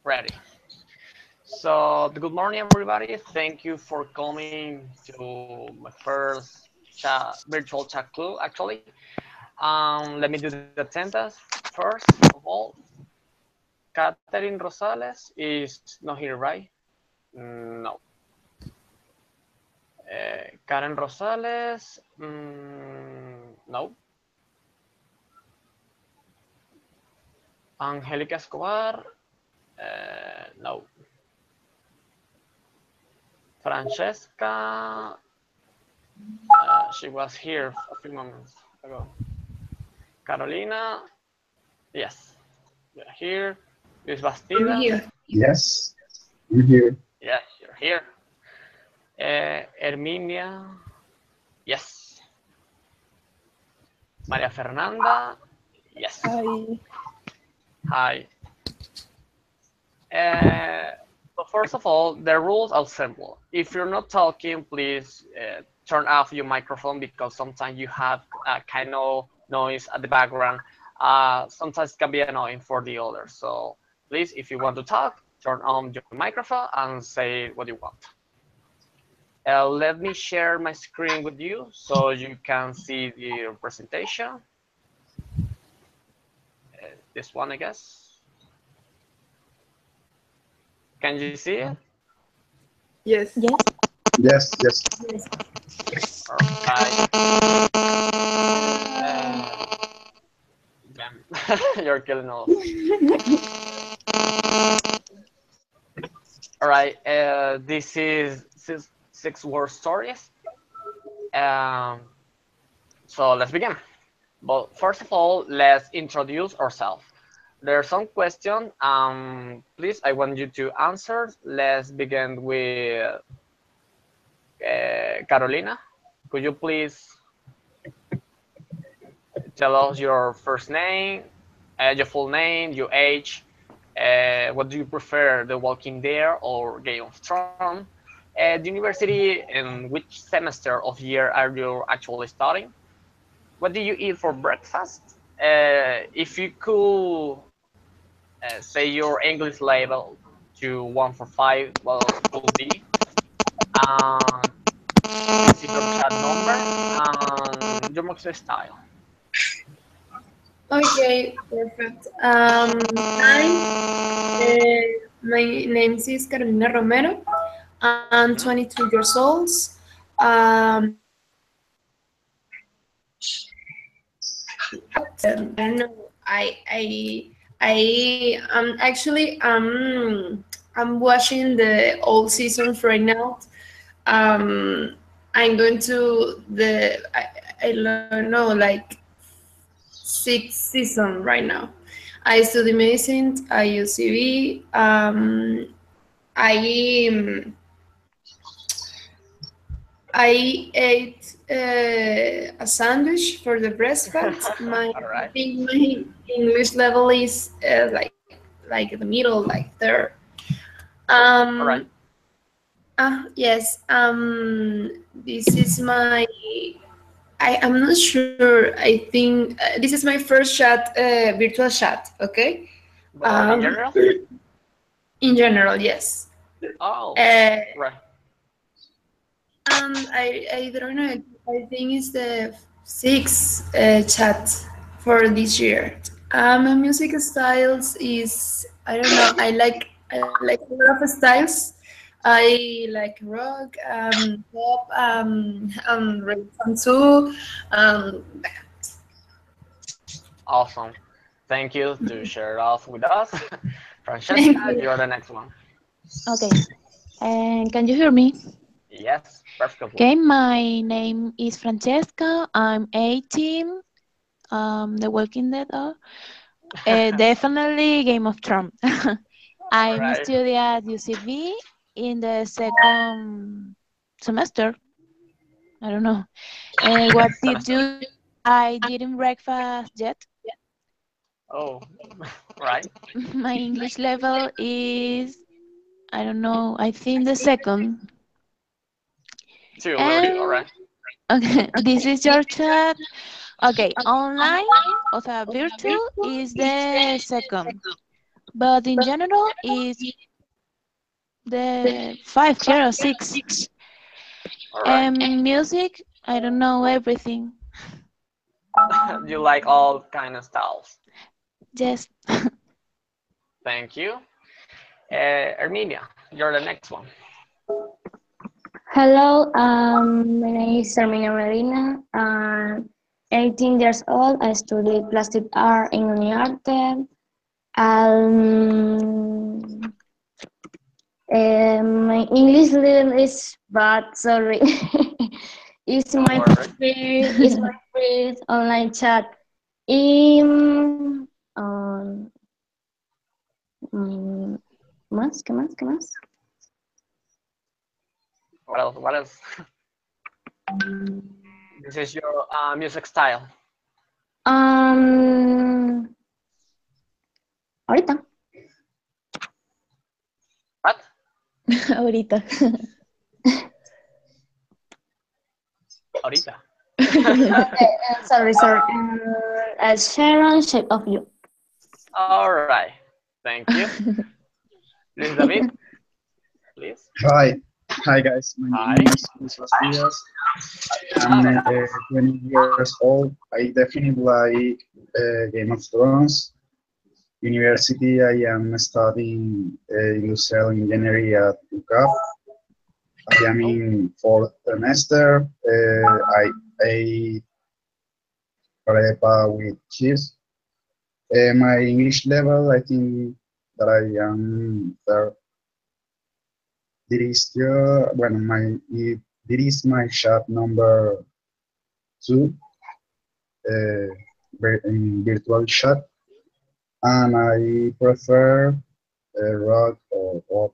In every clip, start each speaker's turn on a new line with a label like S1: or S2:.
S1: Ready. So, good morning, everybody. Thank you for coming to my first virtual chat club, actually. Let me do the attendance. First of all, Catherine Rosales is not here, right? No. Karen Rosales, no. Angélica Escobar, no. Francesca, she was here a few moments ago. Carolina, yes, you're here. Luis
S2: I'm
S1: Bastidas,
S2: here.
S3: Yes, I'm here.
S1: yes, you're here. Herminia, yes. Maria Fernanda, yes.
S2: I
S1: Hi. So first of all, the rules are simple. If you're not talking, please turn off your microphone because sometimes you have a kind of noise at the background. Sometimes it can be annoying for the others. So please, if you want to talk, turn on your microphone and say what you want. Let me share my screen with you so you can see the presentation. This one, I guess. Can you see it?
S2: yes.
S4: Yes.
S3: Yes, yes.
S2: Yes.
S1: All right. You're killing us. All right. This is six word stories. Um, so let's begin. But first of all, let's introduce ourselves. There are some questions. Please, I want you to answer. Let's begin with Carolina. Could you please tell us your first name, your full name, your age? What do you prefer, The Walking Dead or Game of Thrones? The university, in which semester of year are you actually studying? What do you eat for breakfast? If you could say your English level to 1 for 5, what would be? Um, please your chat number and your moxie style.
S2: Okay, perfect. Hi, my name is Carolina Romero. I'm
S1: Mhm.
S2: 22 years old. Um, I don't know. I actually I'm watching the old seasons right now. Um, I'm going to I don't know, like sixth season right now. I study medicine at UCB. I um, I ate a sandwich for the breakfast.
S1: All
S2: I
S1: right.
S2: think my English level is like the middle, like there.
S1: All right.
S2: Um, yes. This is my. I'm not sure. I think this is my first chat, virtual chat. Okay.
S1: But in
S2: Um,
S1: general,
S2: in general, yes.
S1: oh,
S2: Uh,
S1: right.
S2: I don't know. I think it's the sixth chat for this year. My music styles is I don't know. I like a lot of styles. I like rock, pop, reggaeton too. Um,
S1: Awesome. Thank you to share off with us.
S2: thank
S1: Francesca,
S2: you.
S1: you're the next one.
S4: Okay. And can you hear me?
S1: Yes, perfectly.
S4: Okay, my name is Francesca. I'm 18. The Walking Dead. Definitely Game of Thrones.
S1: All
S4: I'm
S1: right.
S4: studying at UCB in the second semester. I don't know. What did
S1: Semester.
S4: you? I didn't breakfast yet.
S1: Oh, right.
S4: My English level is, I don't know, I think the second.
S1: Too early. All
S4: And
S1: right.
S4: okay, this is your chat. Okay, online, o sea, virtual is the second. but in general is the 5 year or 6.
S1: All right.
S4: Music, I don't know everything.
S1: You like all kind of styles.
S4: Yes.
S1: Thank you. Armenia, you're the next one.
S5: Hello, my name is Herminia Medina. I'm 18 years old. I study plastic art in Uniarte. Um, my English level is bad, sorry. it's
S1: Don't
S5: my
S1: worry.
S5: it's my first online chat. Um, um, mm, ¿Más? ¿Qué más? ¿Qué más?
S1: What else? What else? This is your music style.
S5: Um, Ahorita.
S1: What?
S4: Ahorita.
S1: Ahorita.
S5: Okay, sorry. Sharon, Shape of You.
S1: All right. Thank you. Luis David, please.
S3: Hi. Hi, guys. My
S1: Hi.
S3: name is Luis Vasquez. I'm 20 years old. I definitely like Game of Thrones. University, I am studying industrial engineering at UCAP. I am in fourth semester. I prepa with cheese. My English level, I think that I am there. This is bueno, this is my shot number 2 in virtual chat, and I prefer rock or pop,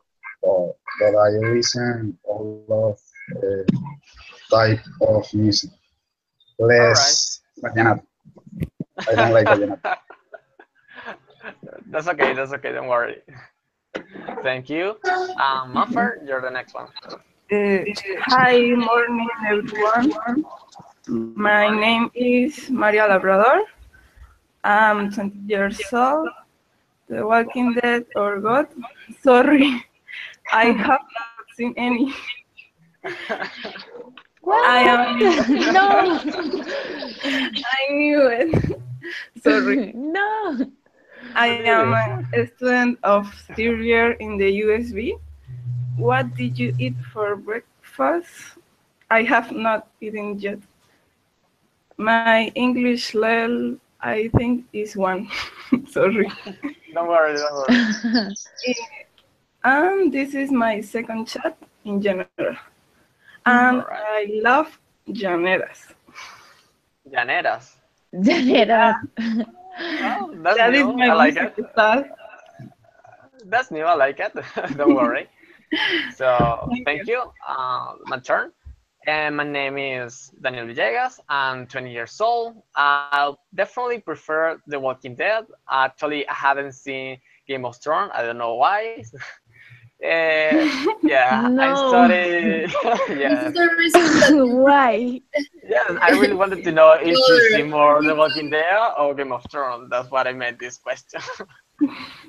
S3: but I listen all of type of music.
S1: All right.
S3: Less vallenato. I don't like vallenato.
S1: That's okay. That's okay. Don't worry. Thank you. Muffer, you're the next one.
S6: Hi, morning everyone. My name is Maria Labrador. I'm 20 years old. The Walking Dead or God? Sorry, I have not seen any.
S4: What?
S6: I am.
S4: No.
S6: I knew it. Sorry.
S4: No.
S6: I am a student of third year in the USB. What did you eat for breakfast? I have not eaten yet. My English level, I think, is 1. Sorry.
S1: Don't worry. Don't worry.
S6: And this is my second chat in general. And
S1: All right.
S6: I love llaneras.
S1: Llaneras.
S4: Llanera.
S1: Oh, that's
S6: That is
S1: new.
S6: my
S1: I like
S6: music
S1: it.
S6: style.
S1: That's new. I like it. Don't worry. So thank you. My turn. And my name is Daniel Villegas. I'm 20 years old. I definitely prefer The Walking Dead. Actually, I haven't seen Game of Thrones. I don't know why. Yeah, I
S4: No.
S1: studied.
S2: This
S1: Yeah,
S2: is the reason that you
S4: Why?
S1: yeah. I really wanted to know if you see
S2: Sure.
S1: more The Walking Dead or Game of Thrones. That's why I made this question.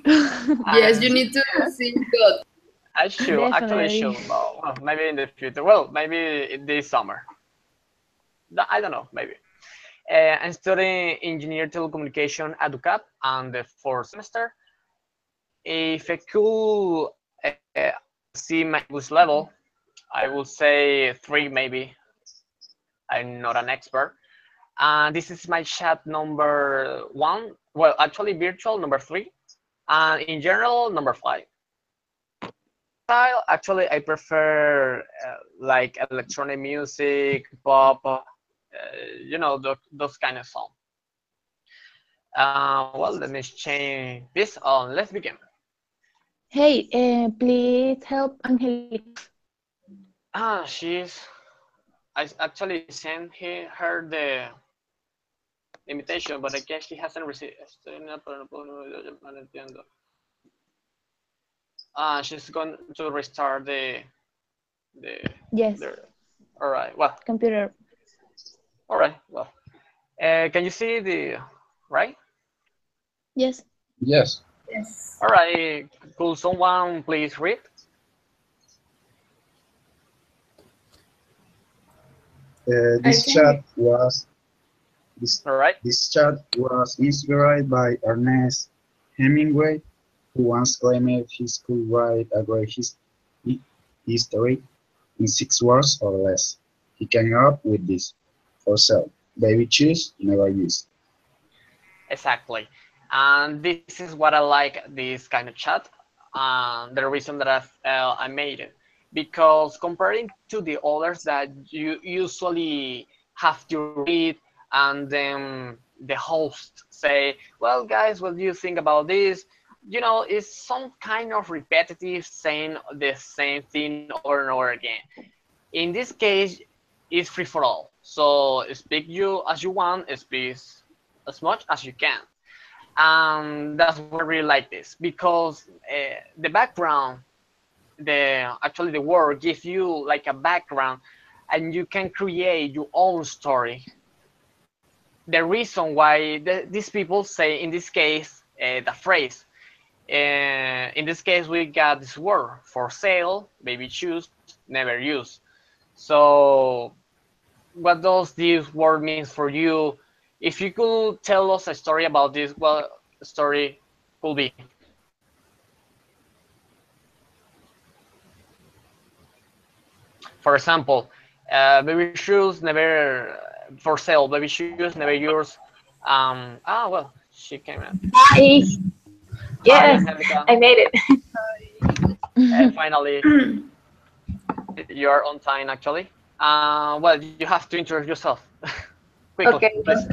S2: yes,
S1: And
S2: you need to see God.
S1: I should actually
S4: Definitely.
S1: should know. Well, maybe in the future. Well, maybe this summer. I don't know. Maybe. I'm studying engineer telecommunication at UCAP on the fourth semester. If I could see my English level, I would say 3 maybe. I'm not an expert. And this is my chat number 1. Well, actually virtual number 3. And in general number 5. Style, actually, I prefer like electronic music, pop, those kind of songs. Well, let me change this on. Let's begin.
S4: Hey, please help Angelica.
S1: I actually sent her the invitation, but I guess she hasn't received. She's going to restart the.
S4: Yes,
S1: All right. Well.
S4: computer.
S1: All right. Well. Can you see the right?
S4: Yes.
S3: Yes.
S2: Yes.
S1: All right, could someone please read?
S2: I
S3: This
S2: can.
S3: chat was this,
S1: All right.
S3: this chat was inspired by Ernest Hemingway, who once claimed he could write a great history in 6 words or less. He came up with this: for sale, baby choose, never use.
S1: Exactly. And this is what I like this kind of chat. The reason that I made it, because comparing to the others that you usually have to read, and then the host say, "Well, guys, what do you think about this?" You know, it's some kind of repetitive saying the same thing over and over again. In this case, it's free for all. So speak you as you want, speak as much as you can. And that's why I really like this, because the background, the actually the word gives you like a background, and you can create your own story. The reason why these people say in this case the phrase, in this case we got this word for sale, baby choose, never use. So what does this word means for you? If you could tell us a story about this, what story could be? For example, baby shoes never for sale. Baby shoes never yours. Well, she came in.
S7: Hi.
S1: Hi,
S7: Yes,
S1: Angelica.
S7: I made it.
S1: Finally, you are on time actually. Well, you have to introduce yourself quickly,
S7: Okay.
S1: please.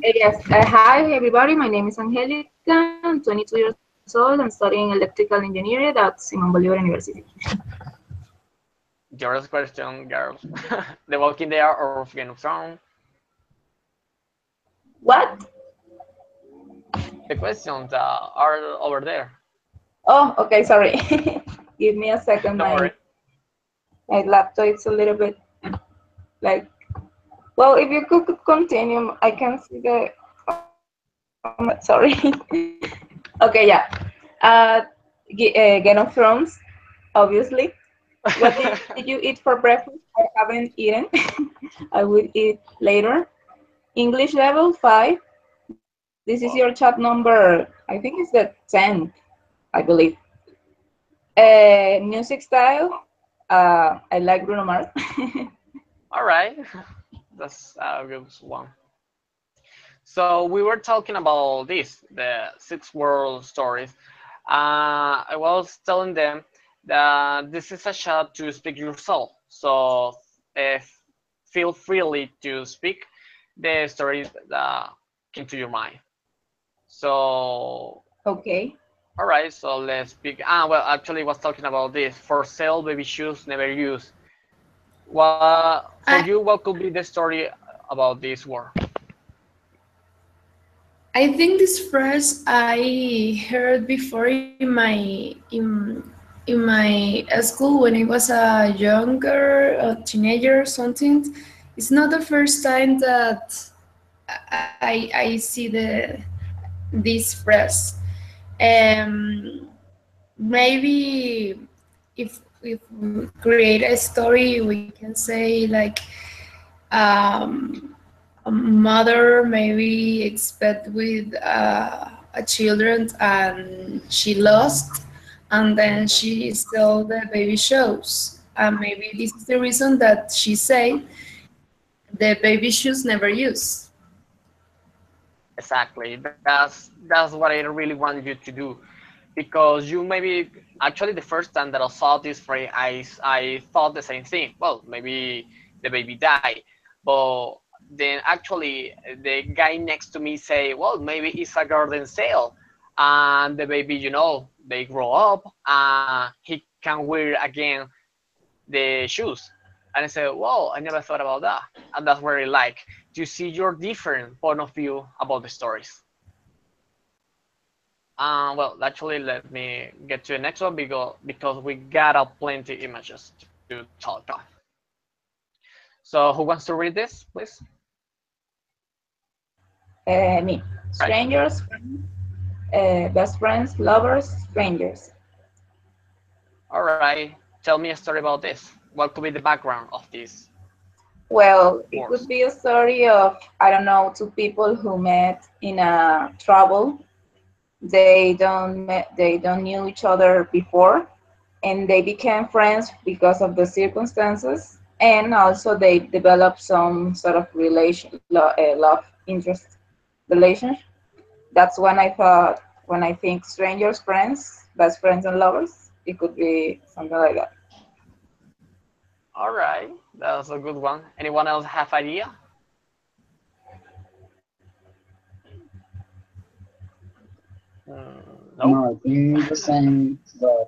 S7: Yes. Hi, everybody. My name is Angelica. I'm 22 years old. I'm studying electrical engineering at Simon Bolivar University.
S1: Your question, girls. The Walking Dead or Game of Thrones?
S7: What?
S1: The questions are over there.
S7: Oh, okay. Sorry. Give me a second.
S1: Don't worry.
S7: My laptop is a little bit like. Well, if you could continue, I can see the. Sorry. Okay. Yeah. Game of Thrones. Obviously. What did you eat for breakfast? I haven't eaten. I will eat later. English level 5. This is your chat number, I think it's the 10th, I believe. Music style, I like Bruno Mars.
S1: All right, that's a good one. So we were talking about this, the six world stories. I was telling them that this is a chat to speak yourself. So if feel freely to speak the stories that came to your mind. So
S7: Okay.
S1: all right, so let's speak. Well, actually, was talking about this for sale, baby shoes, never use. What for
S2: I
S1: you? What could be the story about this war?
S2: I think this phrase I heard before in my school when I was a younger a teenager or something. It's not the first time that I see this phrase. Um, Maybe if we create a story, we can say like um, a mother maybe expect with a children and she lost, and then she sell the baby shows. And maybe this is the reason that she say the baby shoes never use.
S1: Exactly. That's what I really wanted you to do, because you maybe actually the first time that I saw this phrase, I thought the same thing. Well, maybe the baby died, but then actually the guy next to me say, well, maybe it's a garden sale, and the baby, they grow up, he can wear again the shoes. And I said, "Wow, I never thought about that." And that's where I like to see your different point of view about the stories. Well, actually, let me get to the next one because we got a plenty images to talk on. So, who wants to read this, please?
S7: Me.
S1: Right.
S7: Strangers, best friends, lovers, strangers.
S1: All right. Tell me a story about this. What could be the background of this
S7: Well, it
S1: wars?
S7: could be a story of, I don't know, two people who met in a trouble. They don't knew each other before, and they became friends because of the circumstances, and also they developed some sort of love interest relationship. That's when I thought, when I think strangers, friends, best friends, and lovers, it could be something like that.
S1: All right. That's a good one. Anyone else have idea? No?
S3: No, I think the same. The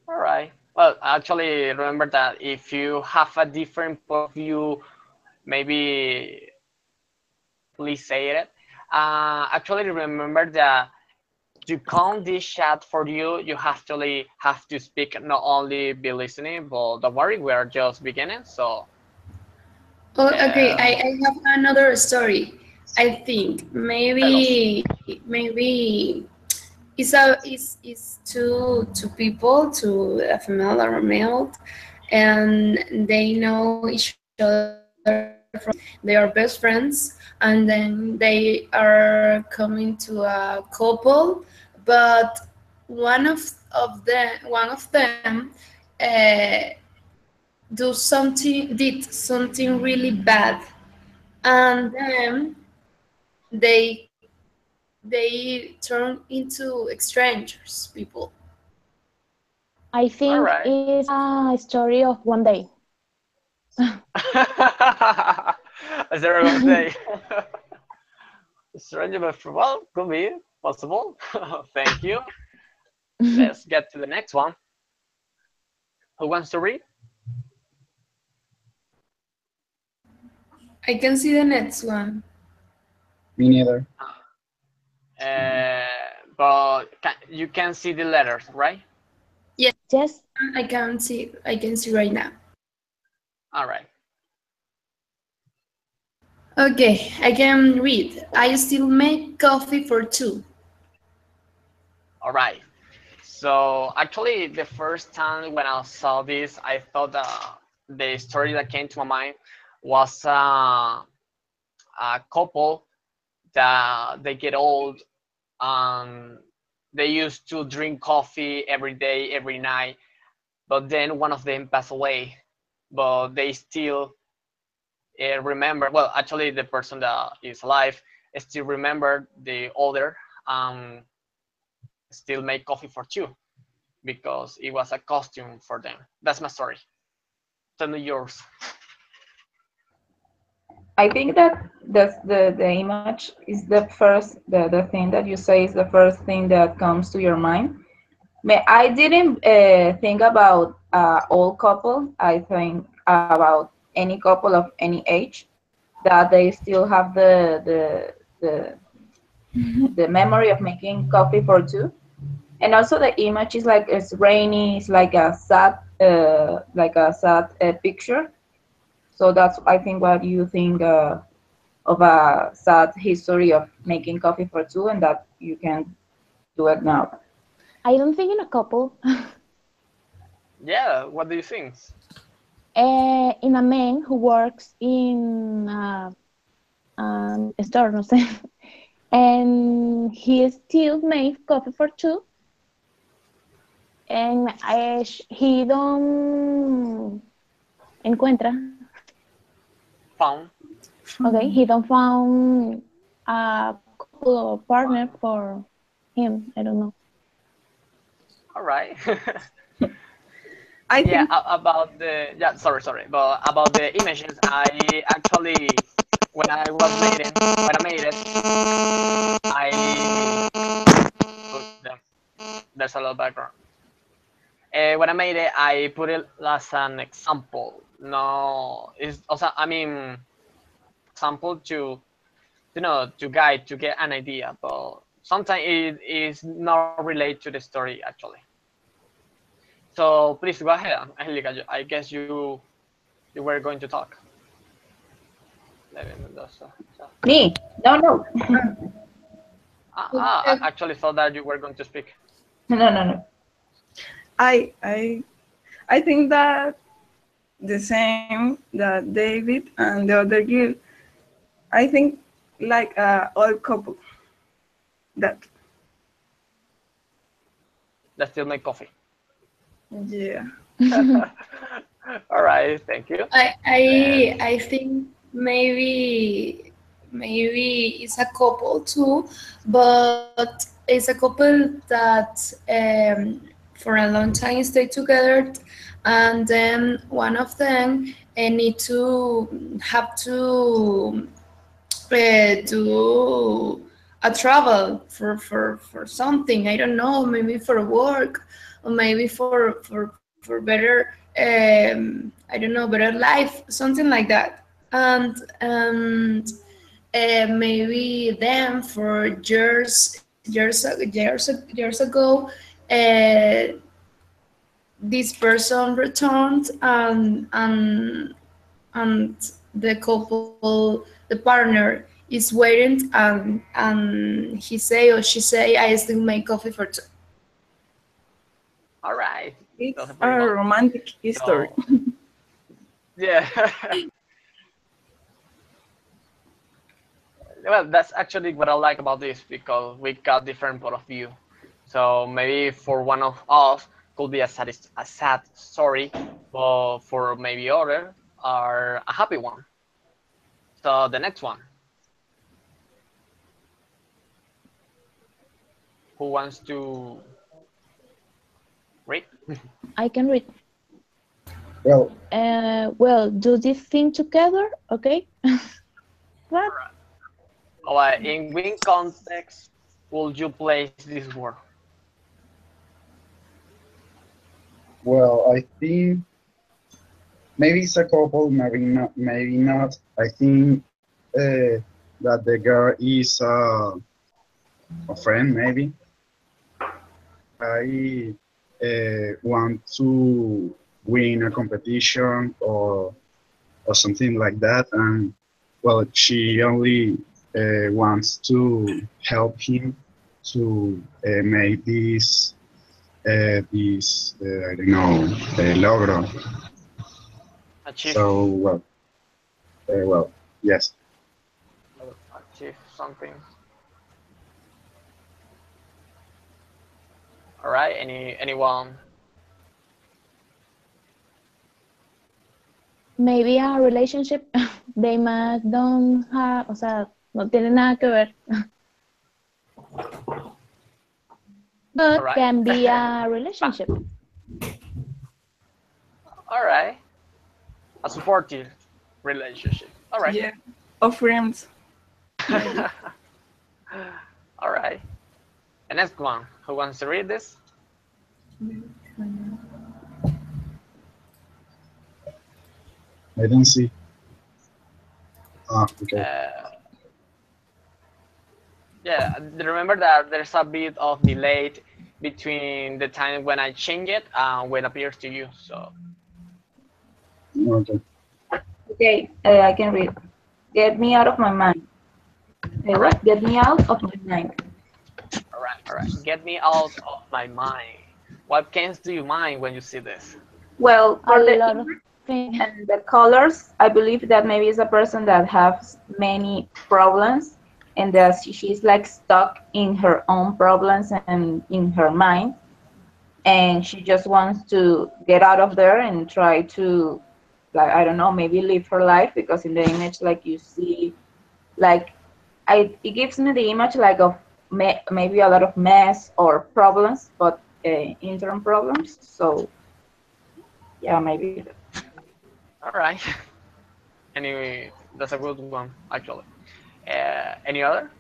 S1: All right. Well, actually, remember that if you have a different point of view, maybe please say it. Actually, remember that to count this chat for you, you actually have to speak, not only be listening, but don't worry, we are just beginning. So,
S2: Oh, okay,
S1: uh,
S2: I have another story. I think
S1: tell us.
S2: maybe it's two people, to a female or a male, and they know each other from they are best friends, and then they are coming to a couple, but one of them uh, did something really bad, and then they turn into strangers people.
S4: I
S1: All
S4: think
S1: right.
S4: it's a story of one day.
S1: Is there a day? Stranger, but well, could be possible. Thank you. Let's get to the next one. Who wants to read?
S2: I can see the next one.
S3: me neither.
S1: Uh, but you can see the letters, right?
S2: Yes,
S4: Yes.
S2: I can see right now.
S1: All right.
S2: Okay, I can read. I still make coffee for two.
S1: All right. So actually, the first time when I saw this, I thought the story that came to my mind was a couple that they get old and they used to drink coffee every day, every night. But then one of them passed away, but they still remember. Well, actually, the person that is alive still remember the older, um, still make coffee for two because it was a costume for them. That's my story. Tell me yours.
S7: I think that the image is the thing that you say is the first thing that comes to your mind. I didn't think about old couple. I think about any couple of any age that they still have the the memory of making coffee for two. And also the image is like it's rainy. It's like a sad picture. So that's I think what you think of a sad history of making coffee for two, and that you can do it now.
S4: I don't think in a couple.
S1: Yeah, what do you think?
S4: In a man who works in a store, no sé, and he still makes coffee for two, and he don't encuentra,
S1: Found.
S4: okay, he don't found a couple or partner for him. I don't know.
S1: All right.
S6: I
S1: Yeah,
S6: think
S1: about the yeah. Sorry, but about the images, I actually when I made it, I put them. There's a lot of background. When I made it, I put it as an example. No, it's also I mean example to to guide to get an idea, but sometimes it is not related to the story actually. So please go ahead, Angelica. I guess you were going to talk. David Mendoza. So,
S7: Me? No.
S1: I actually thought that you were going to speak.
S7: No.
S6: I think that the same that David and the other girl. I think like a old couple. That
S1: Still make coffee.
S6: yeah.
S1: All right, thank you.
S2: I think maybe it's a couple too, but it's a couple that for a long time stay together, and then one of them need to have to do a travel for something. I don't know, maybe for work or maybe for better I don't know, better life, something like that. And maybe then for years ago, this person returned and the couple, the partner is waiting, and he say or she say, I still make coffee for two.
S1: All right.
S6: It's
S1: That's
S6: a
S1: pretty well.
S6: romantic history.
S1: So, yeah. Well, that's actually what I like about this because we got different point of view. So maybe for one of us could be a sad story, but for maybe other are a happy one. So the next one, who wants to read?
S4: I can read.
S3: Well,
S4: Well, do this thing together, okay? What?
S1: In which context would you place this word?
S3: well, I think maybe it's a couple, maybe not. Maybe not. I think that the girl is a friend. Maybe I want to win a competition or something like that, and well, she only wants to help him to make this I don't know logro.
S1: Achieve,
S3: So well, yes.
S1: achieve something. All right. Anyone?
S4: Maybe a relationship. They must don't have, o sea, no tiene nada que ver. But
S1: Alright.
S4: can be a relationship.
S1: All right. A supportive relationship. All right.
S6: Yeah, of friends.
S1: All right. The next one. Who wants to read this?
S3: I don't see. Okay.
S1: Yeah. Remember that there's a bit of delay between the time when I change it and when it appears to you. So.
S3: Okay.
S7: Okay, I can read. Get me out of my mind. What? Get me out of my mind.
S1: All right. Get me out of my mind. What comes to your mind when you see this?
S7: Well,
S4: A
S7: for the
S4: lot of
S7: image
S4: things.
S7: and the colors, I believe that maybe it's a person that has many problems and that she's like stuck in her own problems and in her mind. And she just wants to get out of there and try to, like, I don't know, maybe live her life, because in the image, like, you see, like, it gives me the image like of maybe a lot of mess or problems, but internal problems. So yeah, maybe.
S1: All right. Anyway, that's a good one actually. Any other?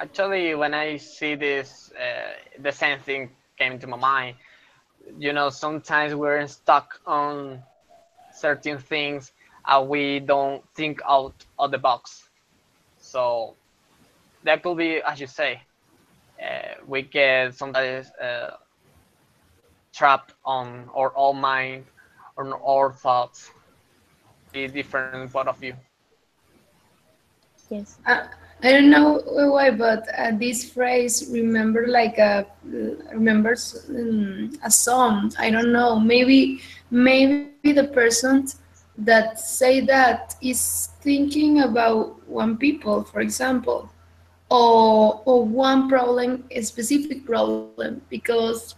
S1: Actually, when I see this, the same thing came to my mind. You know, sometimes we're stuck on certain things and we don't think out of the box. So that could be, as you say, we get sometimes trapped on our own mind, on our thoughts. Be different point of view.
S4: Yes.
S2: I don't know why, but this phrase remembers a song. I don't know. Maybe the person that say that is thinking about one people, for example, or one problem, a specific problem, because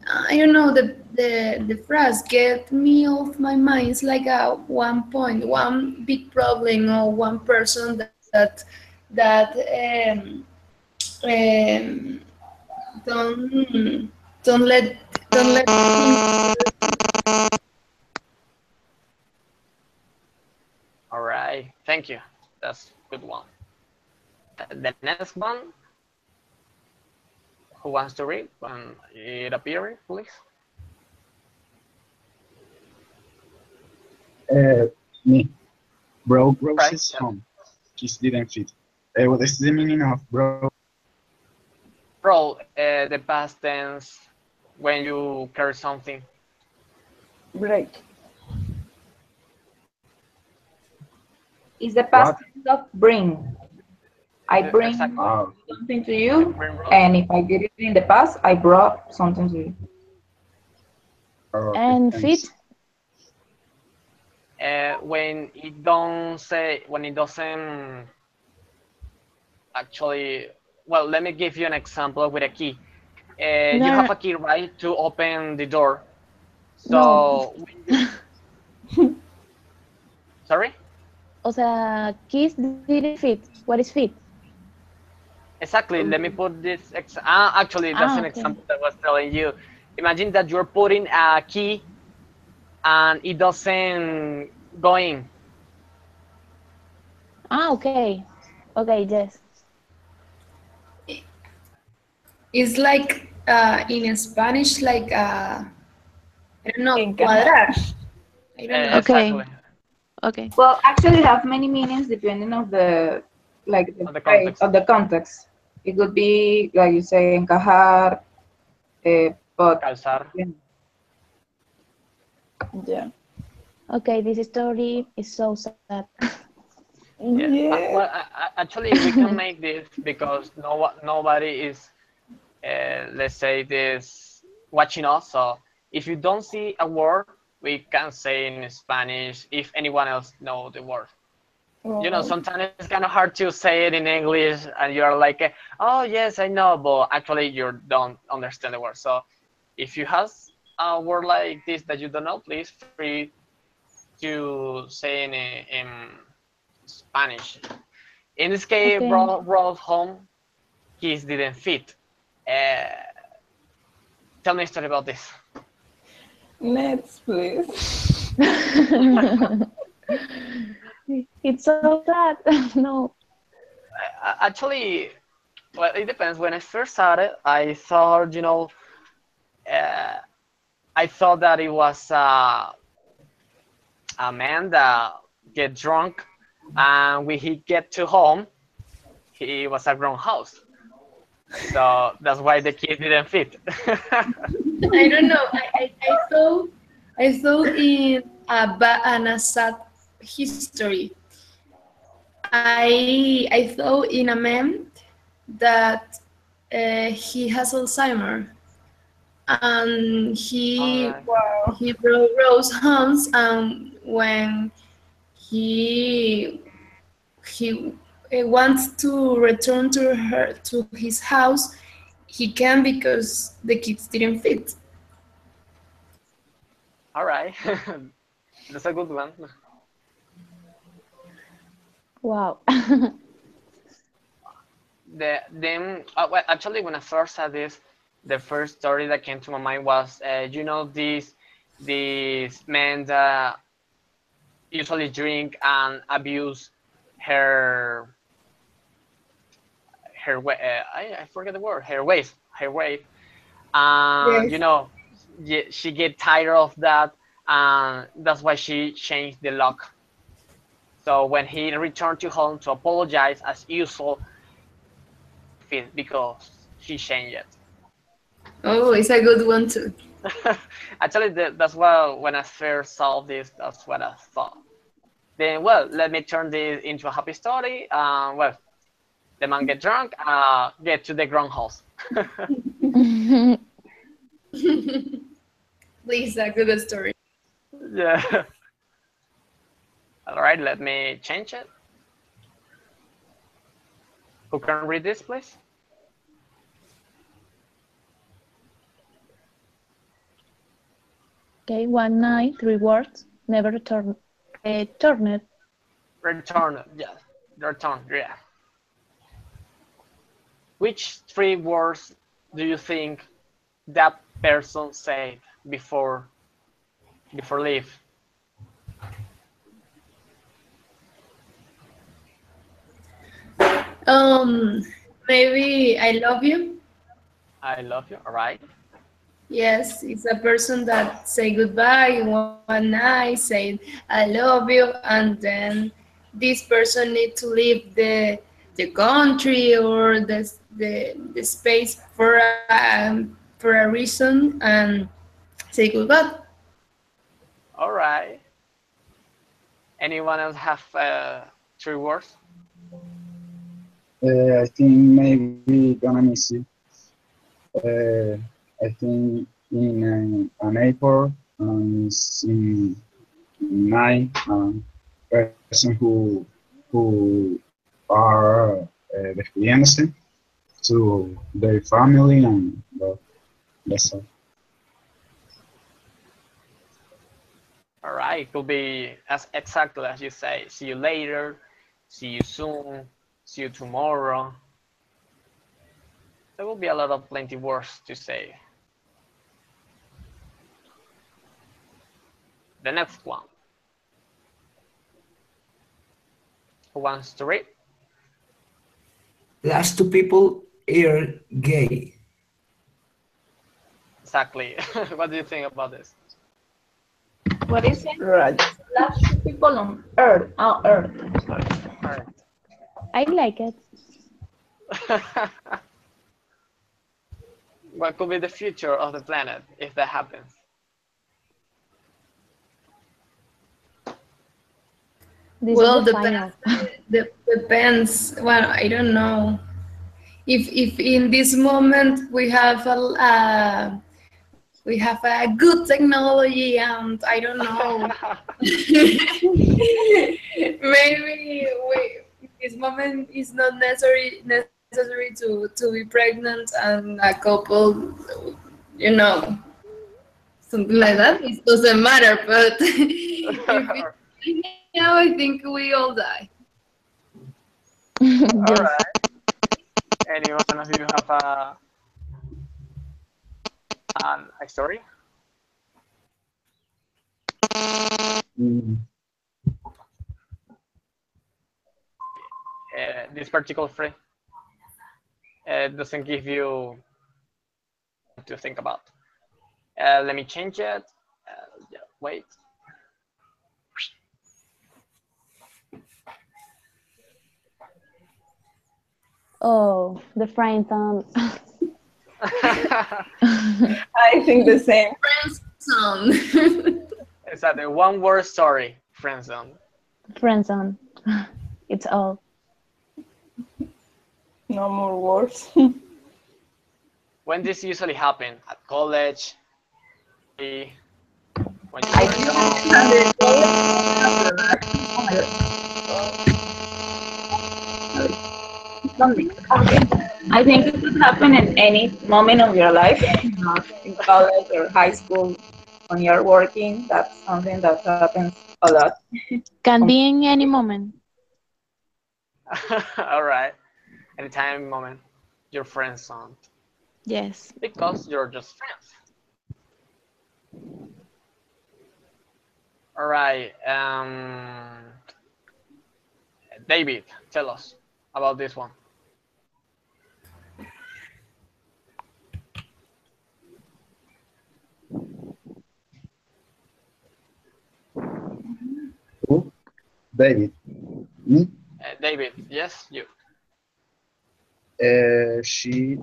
S2: I don't know the phrase get me off my mind. It's like a one point, one big problem or one person that um, don't don't let don't let
S1: All right, thank you. That's good one. The next one, who wants to read when it appears, please?
S3: Me. Broke
S1: Right.
S3: Rose's home. Kiss didn't fit. What is the meaning of broke?
S1: Bro, the past tense when you carry something.
S6: Break.
S7: Is the past
S3: What?
S7: tense of bring. I bring
S1: Exactly.
S7: something to you,
S1: Bring bro.
S7: and if I did it in the past, I brought something to you.
S3: Okay,
S4: And
S3: thanks.
S4: fit?
S1: When it doesn't actually, well, let me give you an example with a key. You have
S4: No,
S1: a key, right, to open the door.
S4: no.
S1: So, when you, sorry?
S4: O sea, kiss didn't fit. What is fit?
S1: Exactly. Let me put this. Actually, that's
S4: Ah,
S1: an
S4: okay.
S1: example that I was telling you. Imagine that you're putting a key and it doesn't go in.
S4: Ah, okay. Okay, yes.
S2: it's like in Spanish like I don't know
S6: Encajar.
S2: cuadrar. I don't know.
S4: Okay.
S1: Exactly.
S4: Okay.
S7: Well, actually, have many meanings depending of the
S1: On the
S7: phrase
S1: context.
S7: of the context. It could be like you say encajar, but
S1: Calzar.
S7: you know,
S6: Yeah.
S4: Okay, this story is so sad.
S1: Yeah.
S6: Yeah.
S1: Well, actually, we can make this because nobody is, let's say, this watching us. So if you don't see a word, we can say in Spanish if anyone else know the word. You know,
S6: Oh,
S1: sometimes it's kind of hard to say it in English, and you're like, "Oh yes, I know," but actually you don't understand the word. So if you have a word like this that you don't know, please free to say in Spanish. In this case,
S4: Okay.
S1: brought home, keys didn't fit. Uh, Tell me a story about this.
S6: next, please.
S4: It's so sad. No.
S1: Actually, well, it depends. When I first saw it, I thought, uh, I thought that it was a man that get drunk, and when he get to home, he was a grown house. So that's why the kid didn't fit.
S2: I don't know. I thought in a sad history. I thought in a man that he has Alzheimer and
S1: All right.
S6: Wow.
S2: he brought Rose Hans and when he he wants to return to his house he can because the kids didn't fit.
S1: All right. That's a good one.
S4: Wow.
S1: Well, actually, when I first saw this, the first story that came to my mind was, these men that usually drink and abuse her I forget the word, her waist, and
S2: Yes.
S1: she get tired of that, and that's why she changed the lock. So when he returned to home to apologize as usual, fit because she changed it.
S2: Oh, it's a good one too.
S1: Actually, that's what when I first saw this, that's what I thought. Then, well, let me turn this into a happy story. Well, the man get drunk, get to the ground house.
S2: Please, a good story.
S1: Yeah. All right, let me change it. Who can read this, please?
S4: Okay, one night, 3 words, never returned.
S1: Return, yeah. Return, yeah. Which 3 words do you think that person said before leave?
S2: Um, Maybe I love you.
S1: I love you. All right.
S2: Yes, it's a person that say goodbye one night, say I love you, and then this person need to leave the country or the space for a reason and say goodbye.
S1: All right. Anyone else have 3 words?
S3: I think maybe gonna miss you. I think in an airport in night person who are despidiéndose to their family and well, that's all.
S1: All right. Could be as exactly as you say. See you later. See you soon. See you tomorrow. There will be a lot of plenty words to say. The next one. Who wants to read?
S8: Last two people are gay.
S1: Exactly. What do you think about this?
S7: What is it?
S6: Right.
S7: Last two people on Earth. Oh, Earth. Sorry.
S1: All right.
S4: I like it.
S1: What could be the future of the planet if that happens?
S4: This
S2: Well,
S4: is the final.
S2: depends. Well, I don't know. If in this moment we have a good technology and I don't know, maybe this moment is not necessary to be pregnant and a couple, you know, something like that. It doesn't matter, but if it's now, I think we all die.
S1: All
S4: Yes.
S1: right. Anyone of you have a story?
S3: Mm,
S1: This particular phrase doesn't give you to think about. Let me change it. Yeah, wait.
S4: Oh, the friend song.
S6: I think the same.
S2: Song.
S1: It's a the one-word story, friend zone.
S4: Friend song. It's all.
S6: No more words.
S1: When this usually happen? At college? When you
S7: I
S1: were
S7: think I think it could happen in any moment of your life, not in college or high school when you're working. That's something that happens a lot.
S4: Can be in any moment.
S1: All right. Anytime, moment, your friend zone.
S4: Yes.
S1: Because you're just friends. All right. David, tell us about this one.
S3: who? David. Me?
S1: David, yes, you.
S3: She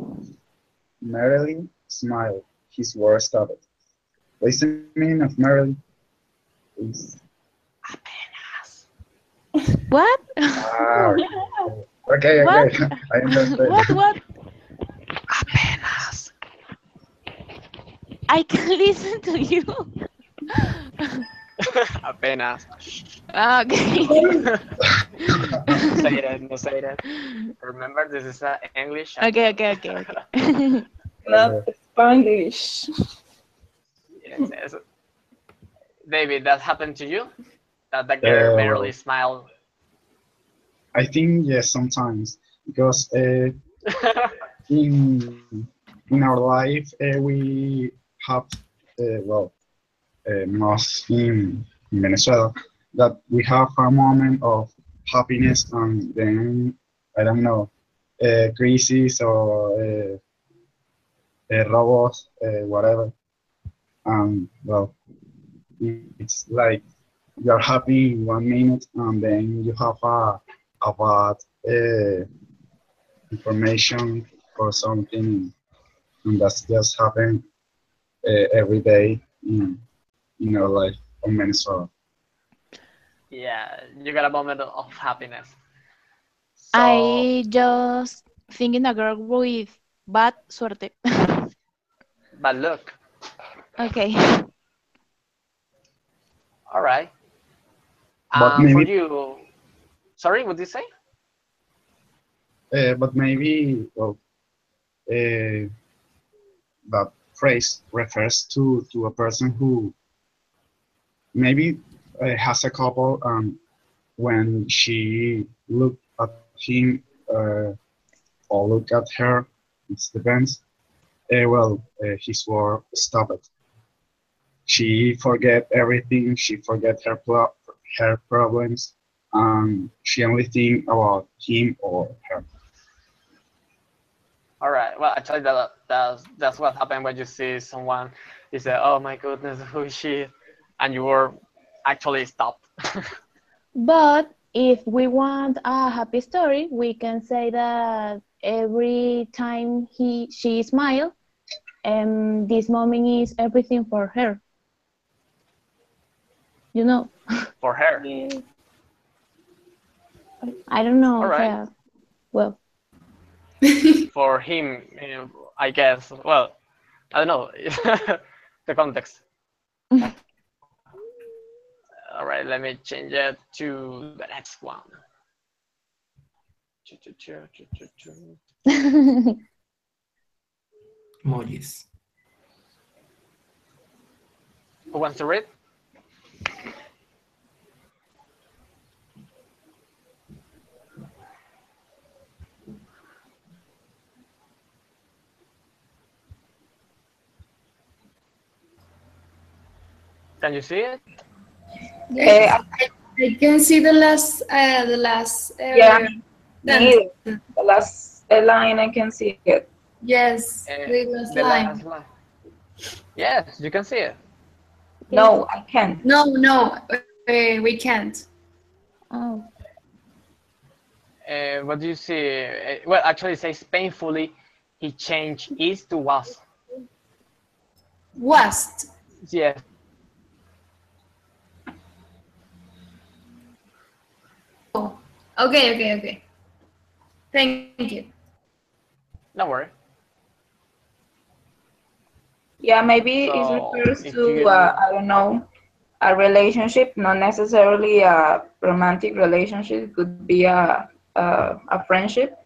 S3: merely smiled. His words stopped. What is the meaning of merely? Is,
S1: Apenas.
S4: What?
S3: ah, okay,
S4: What?
S3: okay. I understand.
S4: What?
S1: Apenas.
S4: I can listen to you.
S1: Apenas.
S4: Okay.
S1: No say that. No say that. Remember, this is English.
S4: Okay.
S6: Not Spanglish.
S1: Yes, yes. David, that happened to you? That the girl barely
S3: Well,
S1: smiled.
S3: I think yes, sometimes because in our life we have well most in Venezuela that we have a moment of happiness and then I don't know crisis or robots whatever well it's like you're happy in 1 minute and then you have a bad information or something and that's just happen every day in our life on Venezuela.
S1: Yeah, you got a moment of happiness. So,
S4: I just thinking a girl with bad suerte.
S1: but look,
S4: Okay.
S1: all right.
S3: But
S1: For
S3: maybe
S1: you, sorry, what did you say?
S3: well uh, that phrase refers to a person who maybe has a couple when she look at him or look at her it depends his work stopped. She forget everything. She forget her problems. She only think about him or her.
S1: All right. Well, actually, that's what happened when you see someone. You say, "Oh my goodness, who is she?" And you were actually stopped.
S4: But if we want a happy story, we can say that every time she smile, this moment is everything for her. You know,
S1: For her.
S4: I don't know.
S1: All right.
S4: Well,
S1: For him, I guess. Well, I don't know the context. All right. Let me change it to the next one.
S8: Emojis.
S1: Who wants to read? Can you see it?
S2: Yes, I can see the last
S7: Yeah,
S2: sentence.
S7: me, the last line I can see it.
S2: Yes, the last
S1: The last
S2: line.
S1: line. Yes, you can see it.
S7: No, I can't.
S2: No, we can't.
S4: oh,
S1: What do you see? Well, actually, it says painfully. He changed is to was.
S2: Was.
S1: Yes.
S2: Oh, okay. Thank you.
S1: Don't worry.
S7: Yeah, maybe it
S1: So
S7: refers
S1: if
S7: to,
S1: you
S7: I don't know, a relationship, not necessarily a romantic relationship, it could be a friendship,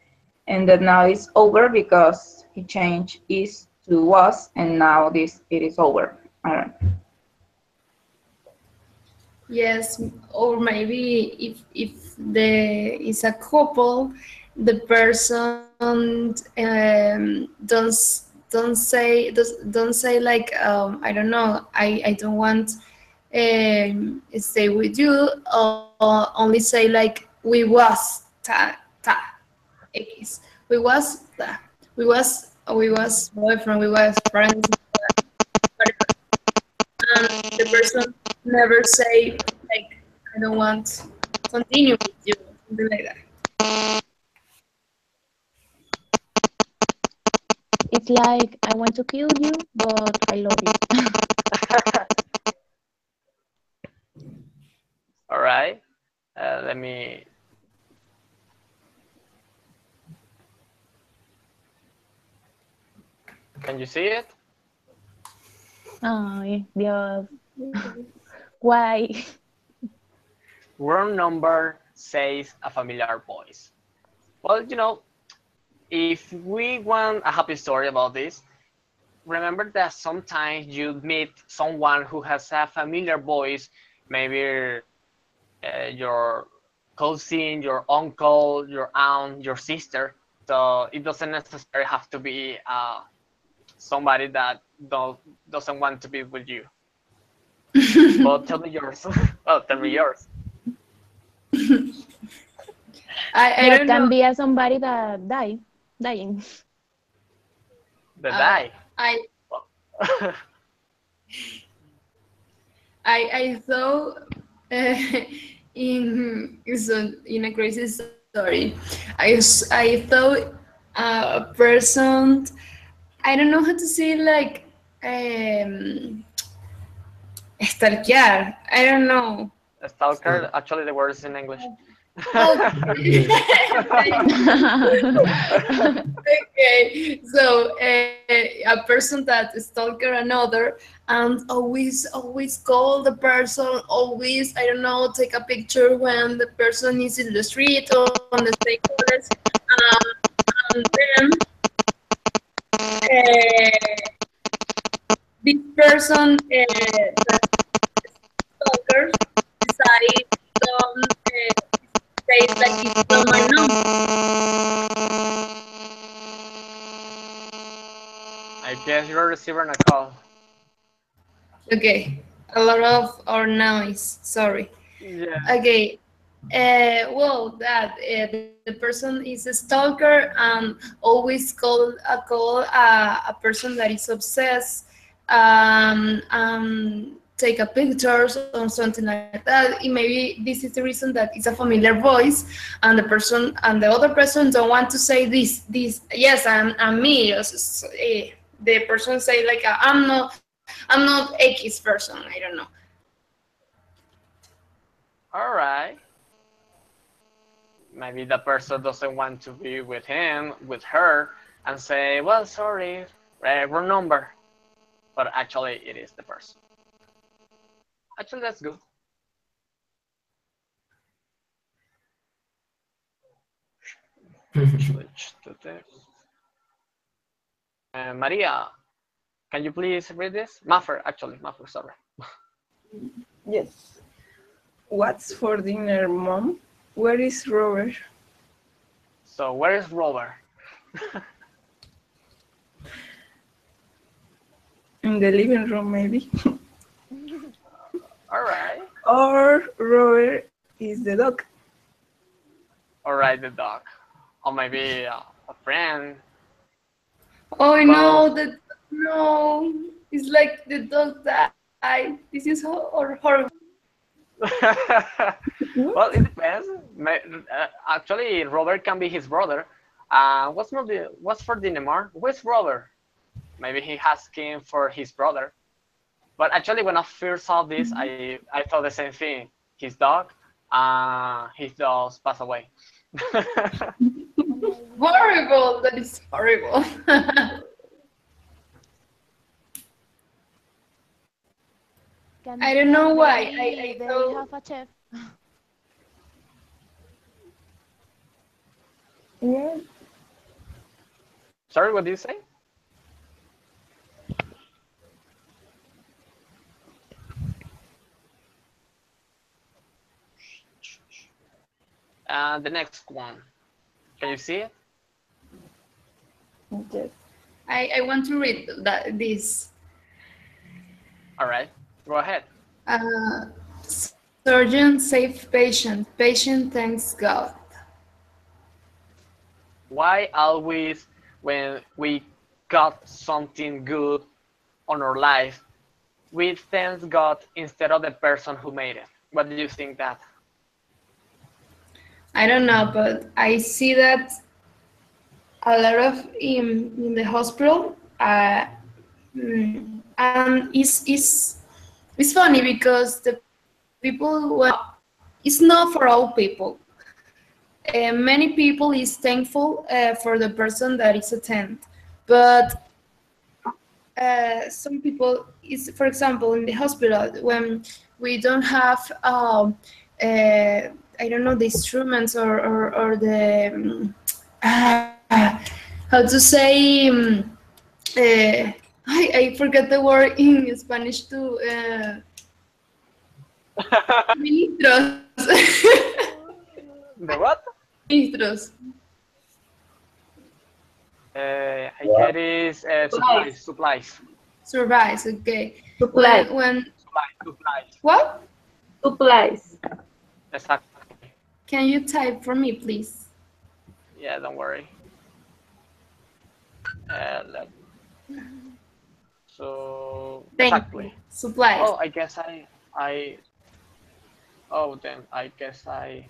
S7: and that now it's over because he changed is to was, and now it is over. I don't know.
S2: Yes, or maybe if there is a couple, the person don't say like I don't know, I don't want stay with you, or only say like we was ta X, we was ta, we was boyfriend, we was friends, whatever. The person never say like I don't want to continue with you, something like that.
S4: it's like I want to kill you, but I love you.
S1: All right. Let me. Can you see it?
S4: Ay, Dios. Why?
S1: Wrong number says a familiar voice. Well, if we want a happy story about this, remember that sometimes you meet someone who has a familiar voice, maybe your cousin, your uncle, your aunt, your sister. So it doesn't necessarily have to be somebody that doesn't want to be with you. But tell me yours. Well, tell me yours.
S2: I
S4: There
S2: don't
S4: can
S2: know.
S4: be a somebody that dying.
S1: The die.
S2: I I thought in a crazy story. I thought a person. I don't know how to say like stalkear. I don't know.
S1: A stalker. Actually, the word is in English.
S2: Okay. Okay, so a person that stalker another and always call the person, always, I don't know, take a picture when the person is in the street or on the stakeholders, and then this person that stalker decide don't say like it's not my number.
S1: I guess you're receiving a call.
S2: Okay, a lot of or noise. Sorry.
S1: Yeah.
S2: Okay. Well, that the person is a stalker and always call a person that is obsessed, take a pictures or something like that. And maybe this is the reason that it's a familiar voice, and the other person don't want to say this. Yes, I'm me. The person say like I'm not X person. I don't know.
S1: All right. Maybe the person doesn't want to be with him, with her, and say, well, sorry, wrong number. But actually, it is the person. Actually, that's good. Switch to this. Maria, can you please read this? Maffer, sorry.
S6: Yes. What's for dinner, Mom? Where is Robert?
S1: So, where is Robert?
S6: In the living room, maybe.
S1: All right.
S6: Or Robert is the dog.
S1: All right, the dog. Or maybe a friend.
S2: Oh
S1: Well,
S2: no, no, it's like the dog died. This is horrible.
S1: well, it depends. Actually, Robert can be his brother. What's for dinner? Where's Robert? Maybe he asking for his brother. But actually, when I first saw this, I thought the same thing. His dog, his dog passed away.
S2: Horrible. That is horrible. I don't know why.
S4: They
S2: I thought
S4: have a chef.
S6: Yeah.
S1: Sorry, what did you say? The next one. Can you see it?
S6: Yes.
S2: I want to read this.
S1: All right, go ahead.
S2: Surgeon save patient. Patient thanks God.
S1: Why always when we got something good on our life, we thank God instead of the person who made it? What do you think that?
S2: I don't know, but I see that a lot of in the hospital. and it's funny because the people it's not for all people. Many people is thankful for the person that is attend, but some people is, for example, in the hospital when we don't have I don't know, the instruments or the how to say I forget the word in Spanish too. Ministros.
S1: The what?
S2: Ministros.
S1: I get is supplies.
S2: Survives. Okay.
S7: Supplies.
S2: When
S1: Supplies.
S2: what?
S7: Supplies.
S1: Exactly.
S2: Can you type for me, please?
S1: Yeah, don't worry. Let- so
S2: Thank
S1: exactly.
S2: you. Supplies.
S1: Oh, I guess I. Oh, then I guess I.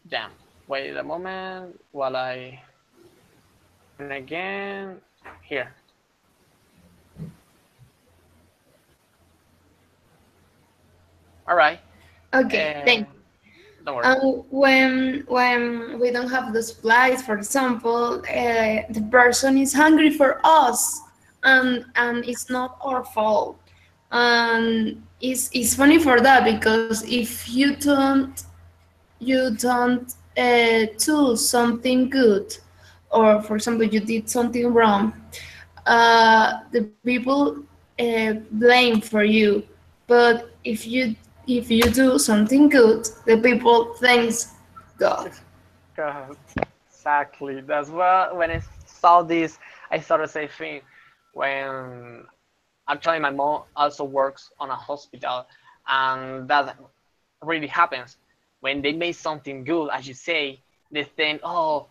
S1: Damn. Wait a moment while I. And again, here. All right.
S2: Okay. Thank you.
S1: Don't worry.
S2: When we don't have the supplies, for example, the person is hungry for us, and it's not our fault. And it's funny for that because if you don't do something good, or for example you did something wrong, the people blame for you. But if you do something good, the people thanks God.
S1: God, exactly. That's what when I saw this, I thought the same thing. When actually my mom also works on a hospital, and that really happens. When they make something good, as you say, they think, "Oh,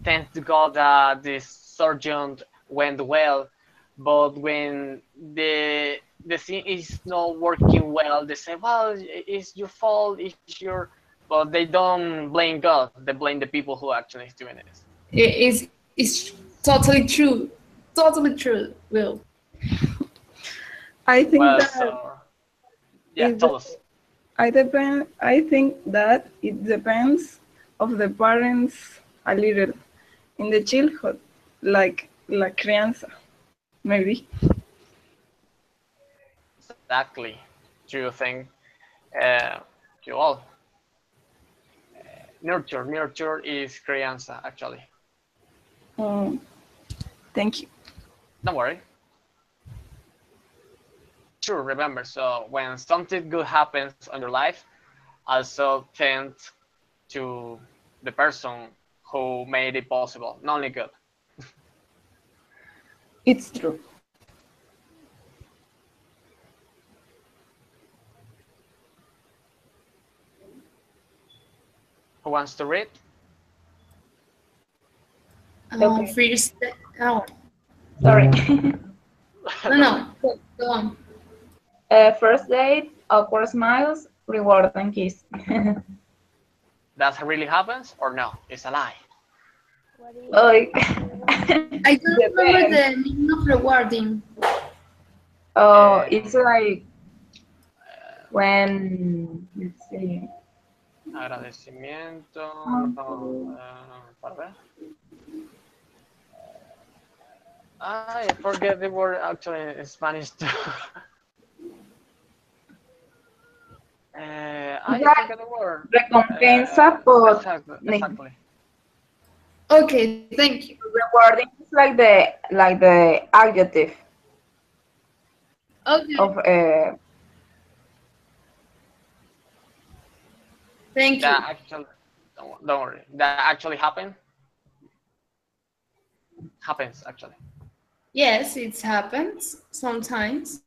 S1: thanks to God that this surgeon went well." But when the thing is not working well, they say, "Well, it's your fault. It's your." But they don't blame God. They blame the people who actually is doing this.
S2: It's totally true, totally true, Will.
S6: I think
S1: Well,
S6: that
S1: so yeah,
S6: is
S1: tell us.
S6: I think that it depends of the parents a little in the childhood, like la crianza, maybe.
S1: Exactly. Do you think uh, you all nurture is crianza actually.
S6: Um, Thank you.
S1: Don't worry. Sure, remember. So when something good happens on your life, also thank to the person who made it possible. Not only good.
S6: It's true.
S1: Who wants to read?
S7: Okay.
S2: First, oh,
S7: Sorry.
S2: no, go on.
S7: First date, awkward smiles, reward and kiss.
S1: That really happens or no? It's a lie.
S7: Like,
S2: I don't remember
S7: depends.
S2: the meaning of rewarding.
S7: Oh,
S1: Um,
S7: it's like when, let's see.
S1: Agradecimiento. No.
S7: Um,
S1: Para ver. I forget the word actually in Spanish too. I
S7: That
S1: forget the word.
S7: recompensa por
S1: Exactly.
S2: Okay, thank you.
S7: rewarding is like the adjective
S2: Okay,
S7: of
S2: thank you.
S1: That actually, don't worry. That actually happens actually.
S2: Yes, it happens sometimes.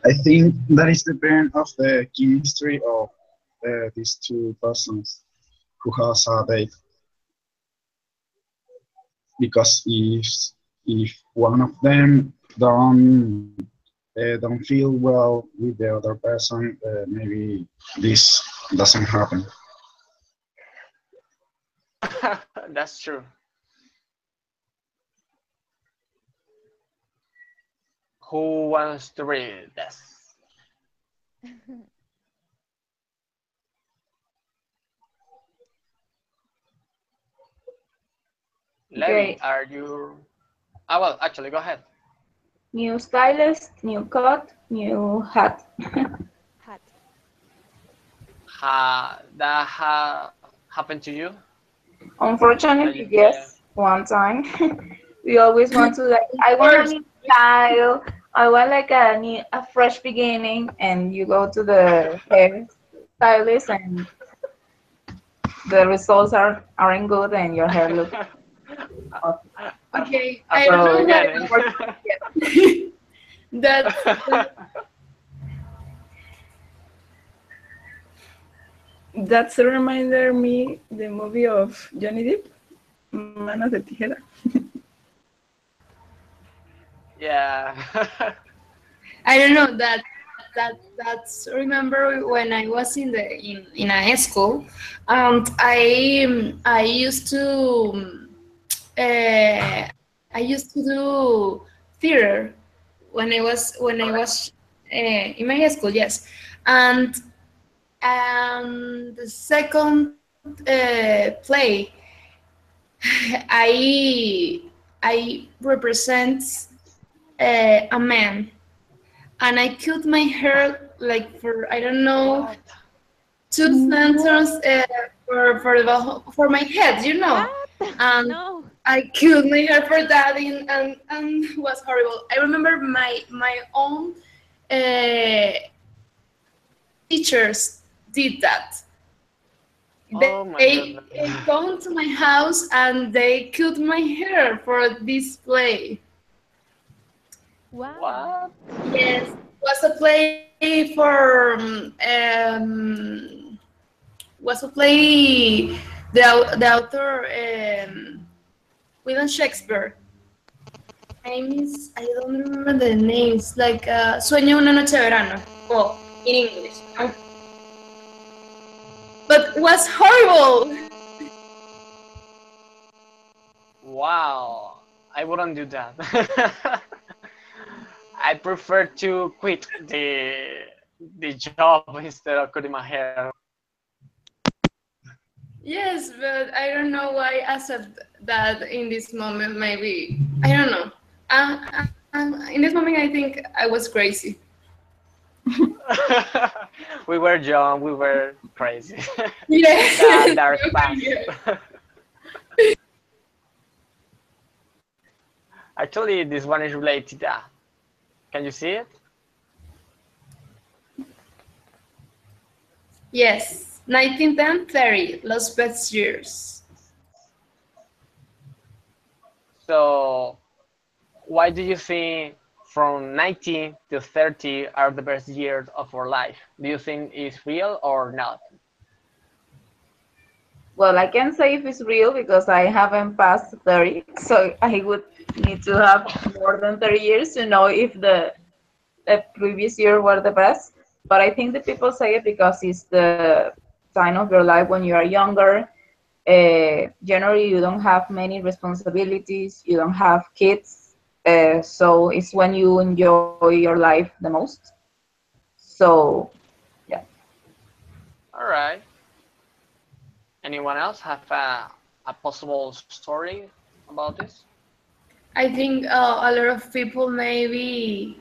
S3: I think that is depend of the chemistry of these two persons who has a date. Because if one of them don't feel well with the other person, maybe this doesn't happen.
S1: That's true. Who wants to read this? Levi,
S7: Okay.
S1: are you? Ah, well, actually, go ahead.
S7: New stylist, new coat, new hat.
S9: Hat.
S1: That happened to you? That you
S7: Unfortunately,
S1: get?
S7: yes, one time. We always want to like, I want a
S2: First,
S7: new style. I want like a fresh beginning, and you go to the hair stylist, and the results aren't good, and your hair looks off.
S2: okay, I
S1: After
S2: don't
S1: the
S2: know
S7: So
S2: why
S1: beginning.
S2: that's
S6: That's a reminder me the movie of Johnny Depp, Manos de Tijera.
S1: Yeah.
S2: I don't know that's remember when I was in a high school, and I used to I used to do theater when I was in my high school, yes, and the second play I I represent a man, and I cut my hair like for I don't know
S1: What?
S2: 2 centimeters for my head,
S9: What?
S2: and
S9: No.
S2: I killed my hair for that, and it was horrible. I remember my own uh, teachers did that.
S1: Oh my
S2: They
S1: goodness.
S2: come to my house and they cut my hair for this play.
S9: Why?
S1: What?
S2: Yes, was a play for was a play the author William Shakespeare. Name is I don't remember the names like Sueño una noche de verano. Well, in English, but was horrible.
S1: Wow. I wouldn't do that. I prefer to quit the job instead of cutting my hair.
S2: Yes, but I don't know why I accept that in this moment. Maybe I don't know. In this moment, I think I was crazy.
S1: We were young, we were crazy. That
S2: Yes.
S1: dark past.
S2: Yes.
S1: Actually, this one is related to that. Can you see it?
S2: Yes. 1930, Los Best Years.
S1: So, why do you think from 19 to 30 are the best years of our life? Do you think it's real or not?
S7: Well, I can say if it's real because I haven't passed 30, so I would need to have more than 30 years to know if the previous year were the best. But I think the people say it because it's the time of your life when you are younger. Generally, you don't have many responsibilities, you don't have kids, so it's when you enjoy your life the most. So, yeah.
S1: All right. Anyone else have a possible story about this?
S2: I think a lot of people maybe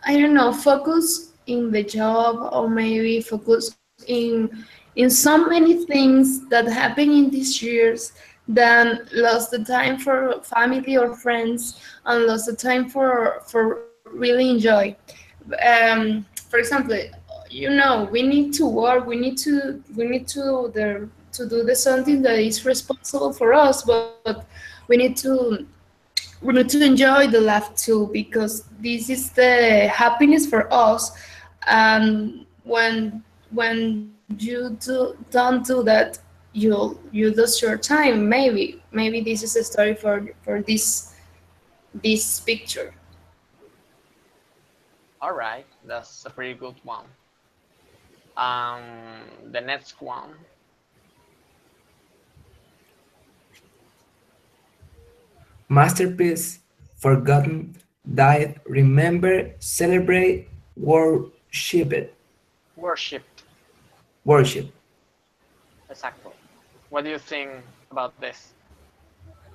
S2: I don't know focus in the job or maybe focus in so many things that happen in these years, then lost the time for family or friends and lost the time for really enjoy. For example, we need to work, we need to do the something that is responsible for us, but we need to we need to enjoy the life too because this is the happiness for us. And when you don't do that, you lose your time. Maybe this is a story for this picture.
S1: All right, that's a pretty good one. The next one.
S8: Masterpiece, forgotten died, remember, celebrate, worship it,
S1: Worshipped.
S8: worship.
S1: Exactly. What do you think about this?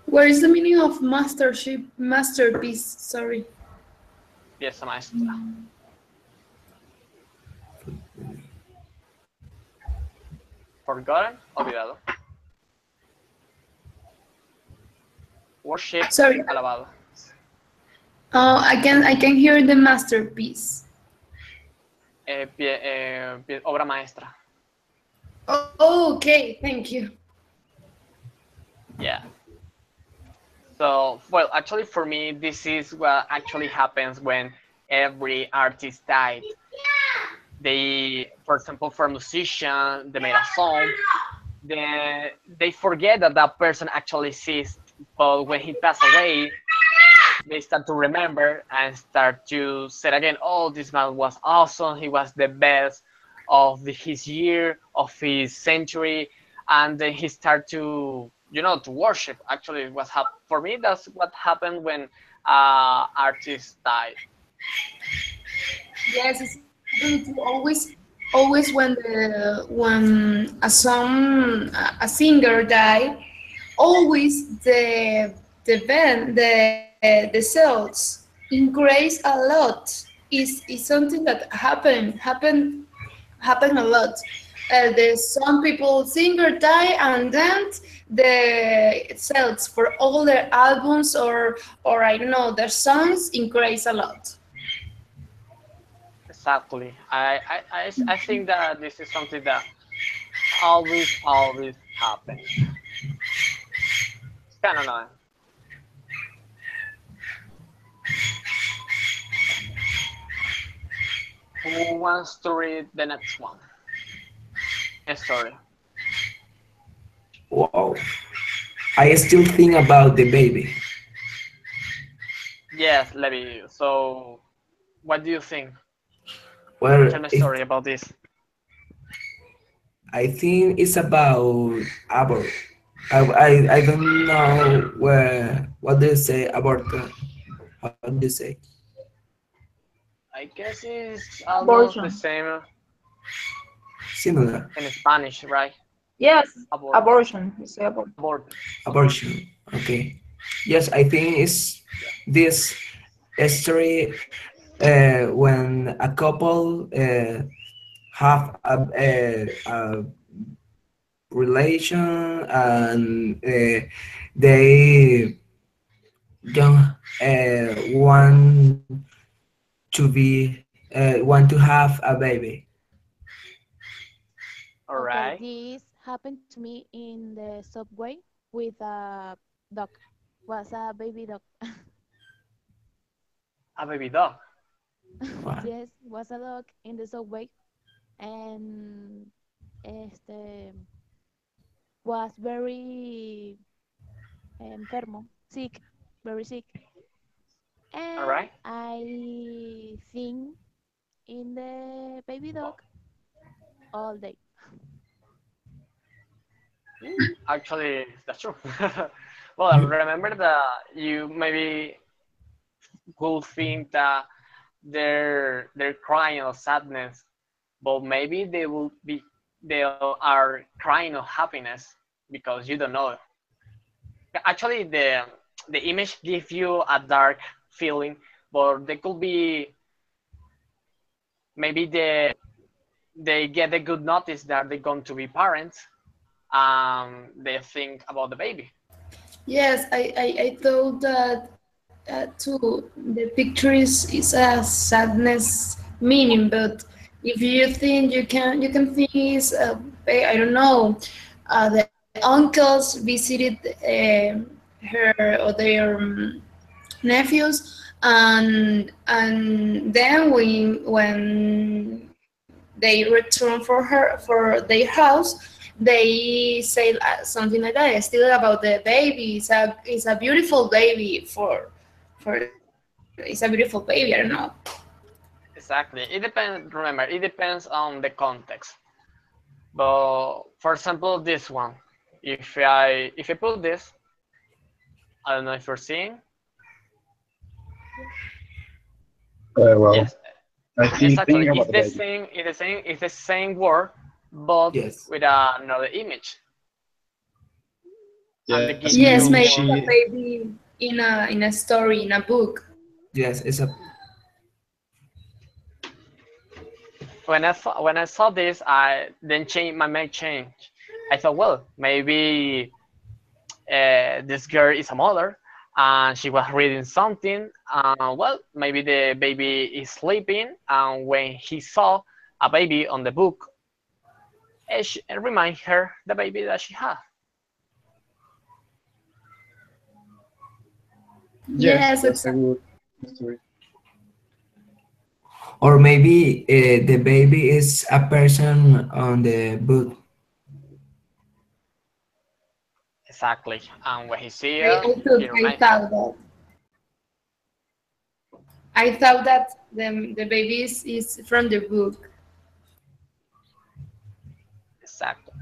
S2: Where is the meaning of masterpiece? Sorry.
S1: Pieza maestra. Forgotten, olvidado. Worship,
S2: Sorry.
S1: alabado.
S2: I can hear the masterpiece.
S1: Obra maestra.
S2: Oh, okay, thank you.
S1: Yeah. So, well, actually, for me, this is what actually happens when every artist died. They, for example, for a musician, they made a song, then they forget that that person actually exists. But when he passed away, they start to remember and start to say again, oh, this man was awesome. He was the best of his year, of his century. And then he start to, to worship. Actually, for me, that's what happened when artists died.
S2: Yes, it's happening to always when a singer die, always the band the sales increase a lot. Is something that happen a lot. There's some people singer die and then the sales for all their albums or I don't know their songs increase a lot.
S1: Exactly. I think that this is something that always happens. It's kind of annoying. Who wants to read the next one? A story.
S8: Wow. I still think about the baby.
S1: Yes, Levi. So, what do you think?
S8: Well,
S1: Tell me a story about this.
S8: I think it's about abort. I don't know what do you say about how do you say
S1: I guess it's almost the
S7: Abortion.
S1: same
S8: similar
S1: in Spanish, right?
S7: Yes,
S1: Abort,
S7: abortion. You say abortion.
S1: abort.
S8: abortion. Okay. Yes, I think it's this story when a couple have a relation and they don't want to have a baby.
S1: All
S4: Okay,
S1: right.
S4: this happened to me in the subway with a dog. Was a baby dog.
S1: A baby dog.
S8: Wow.
S4: Yes, was a dog in the subway, and este was very enfermo, sick, very sick.
S1: All
S4: And
S1: right.
S4: I think in the baby dog all day.
S1: Actually, that's true. Well, I remember that you maybe could think that they're crying of sadness, but maybe they are crying of happiness because you don't know. Actually, the image gives you a dark feeling, but they could be maybe they get a good notice that they're going to be parents. They think about the baby.
S2: Yes, I thought that too. The picture is a sadness meaning, but if you think you can think is I don't know, the uncles visited her or their nephews, and then when they return for their house, they say something like that. Still about the baby. It's a beautiful baby for it's a beautiful baby. I don't know.
S1: Exactly. It depends. Remember, it depends on the context. But for example, this one. If I put this, I don't know if you're seeing.
S3: Well,
S1: Yes,
S3: I think
S1: exactly.
S3: about the baby.
S1: It's the same word, but
S8: Yes.
S1: with another image, and they
S3: Yes,
S1: give
S2: Yes,
S1: you
S3: maybe
S2: maybe
S1: more.
S2: a
S3: she.
S2: baby in a story in a book.
S8: Yes, it's a
S1: When I saw this, I then changed my mind change. I thought, well, maybe this girl is a mother, and she was reading something. Well, maybe the baby is sleeping, and when he saw a baby on the book, it remind her the baby that she had.
S3: Yes,
S2: Yes,
S3: that's a
S2: exactly.
S3: good story.
S8: or maybe the baby is a person on the book.
S1: Exactly. And when he see
S2: I,
S1: her,
S2: I thought
S1: he
S2: I
S1: remind her.
S2: thought that I thought that the baby is from the book.
S1: Exactly.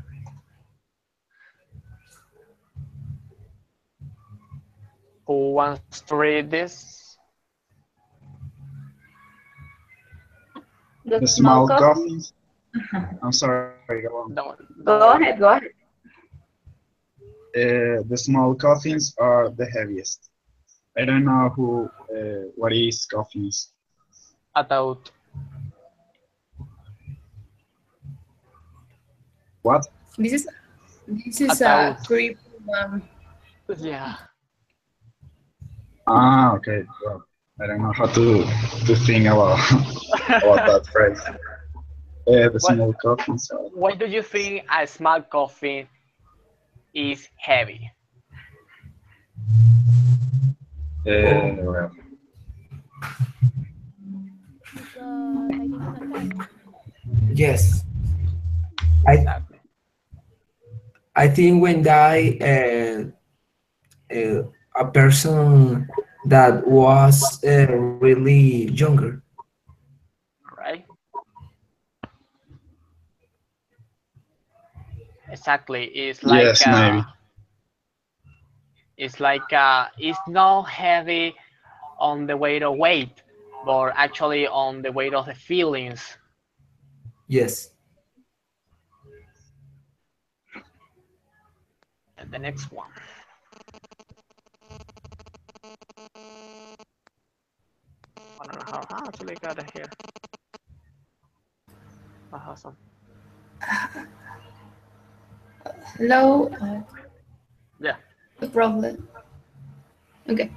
S1: Who wants to read this?
S7: The
S3: The
S7: small
S3: small
S7: coffin.
S3: coffins. I'm sorry, go on.
S1: Don't
S7: Go
S1: worry.
S7: ahead, go ahead.
S3: The small coffins are the heaviest. I don't know who, what is coffins.
S1: About
S3: What?
S2: This is this is a
S1: about
S2: creepy one.
S1: yeah.
S3: Ah, okay. Well, I don't know how to think about about that phrase. The
S1: what
S3: small coffins are.
S1: why do you think a small coffin is heavy?
S3: Well,
S4: Because I think it's a carry.
S8: Yes, I
S1: Exactly.
S8: I think when die a person that was really younger.
S1: Right? Exactly.
S3: yes, maybe.
S1: It's not heavy on the weight of weight, but actually on the weight of the feelings.
S8: Yes.
S1: And the next one. I don't know how I actually got it here. Oh, awesome.
S2: Hello,
S1: Yeah.
S2: the problem. Okay.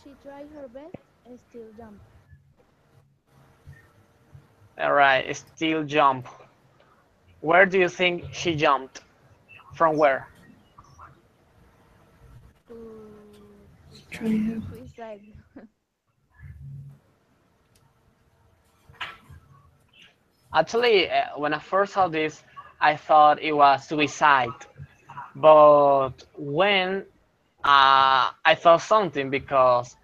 S4: She tried her best and still jump.
S1: All right. Still jump. Where do you think she jumped? From where?
S4: Suicide.
S2: Try her.
S4: Suicide.
S1: Actually, when I first saw this, I thought it was suicide. But when I thought something because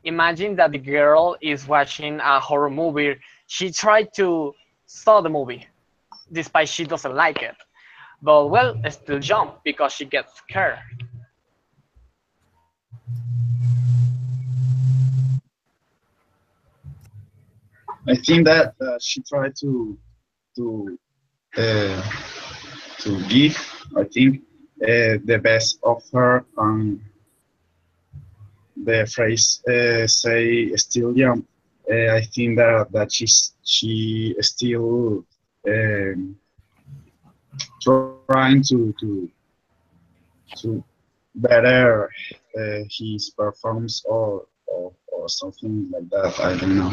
S1: imagine that the girl is watching a horror movie. She tried to stop the movie despite she doesn't like it. But well, still jump because she gets scared.
S3: I think that she tried to uh, to give. I think the best of her. The phrase say still young. I think that she still um, trying to better his performance or something like that. I don't know.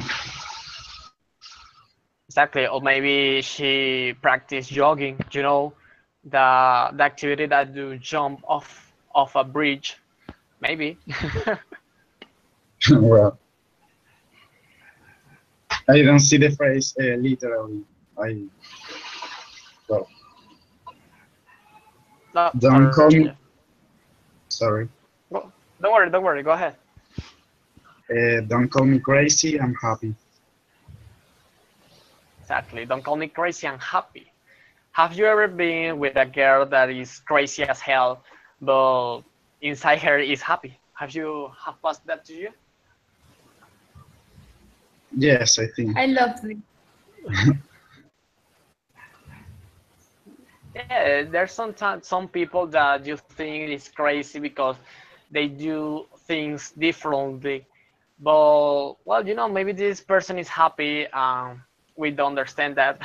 S1: Exactly, or maybe she practiced jogging. The activity that you jump off a bridge. Maybe.
S3: Well, I don't see the phrase literally. I well,
S1: No,
S3: don't
S1: or
S3: call me.
S1: yeah.
S3: Sorry.
S1: Well, don't worry, don't worry. Go ahead.
S3: Don't call me crazy. I'm happy.
S1: Exactly. Don't call me crazy. I'm happy. Have you ever been with a girl that is crazy as hell, but inside her is happy? Have passed that to you?
S3: Yes, I think.
S2: I love it.
S1: Yeah, there's sometimes some people that you think is crazy because they do things differently. But well, maybe this person is happy. We don't understand that.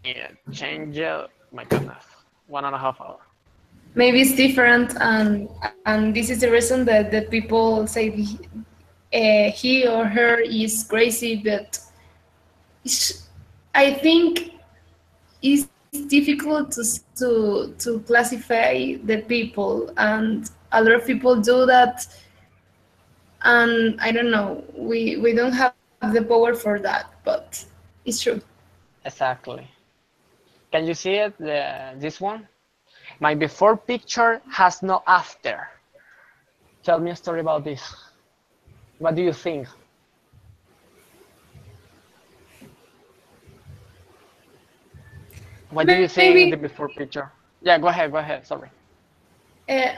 S1: Yeah, change it. My goodness, 1.5 hours.
S2: Maybe it's different, and this is the reason that the people say he or her is crazy, but it's, I think it's difficult to classify the people, and a lot of people do that, and I don't know, we don't have the power for that, but it's true.
S1: Exactly. Can you see it? This one. My before picture has no after. Tell me a story about this. What do you think? What do you think the
S2: Maybe
S1: before picture? Yeah, go ahead. Go ahead. Sorry.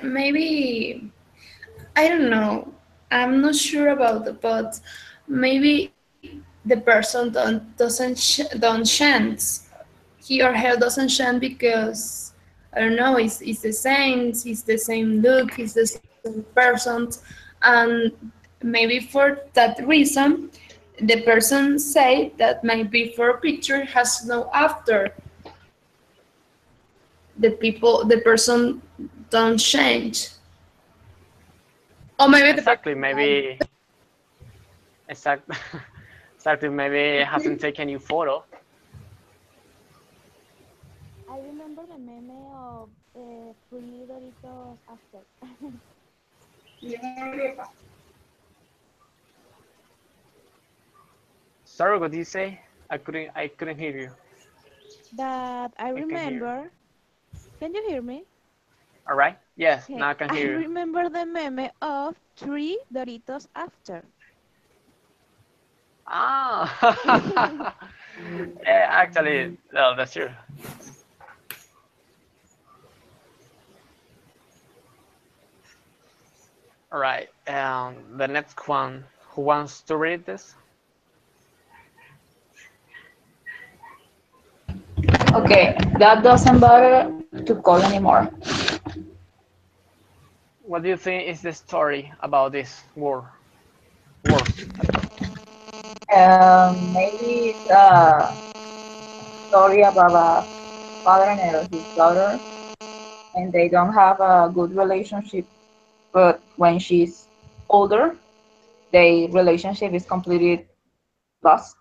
S2: maybe I don't know. I'm not sure about it, but maybe the person don't chance. He or her doesn't chant because I don't know. It's the same. It's the same look. It's the same person, and maybe for that reason, the person say that my before picture has no after. The person don't change, or maybe the person.
S1: Exactly. Maybe. Exact. Exactly. Maybe it hasn't taken you photo.
S4: I remember the meme of free Doritos after.
S1: Sorry, what did you say? I couldn't hear you.
S4: That I
S1: I can hear.
S4: remember. Can you hear me?
S1: All right. Yes.
S4: Okay,
S1: Now I can
S4: I
S1: hear you.
S4: remember the meme of three Doritos after.
S1: Ah. Yeah, actually, no, that's true. All right. The next one. Who wants to read this?
S7: Okay, that doesn't bother to call anymore.
S1: What do you think is the story about this war? Wars.
S7: Maybe it's a story about a father and his daughter, and they don't have a good relationship. But when she's older, their relationship is lost,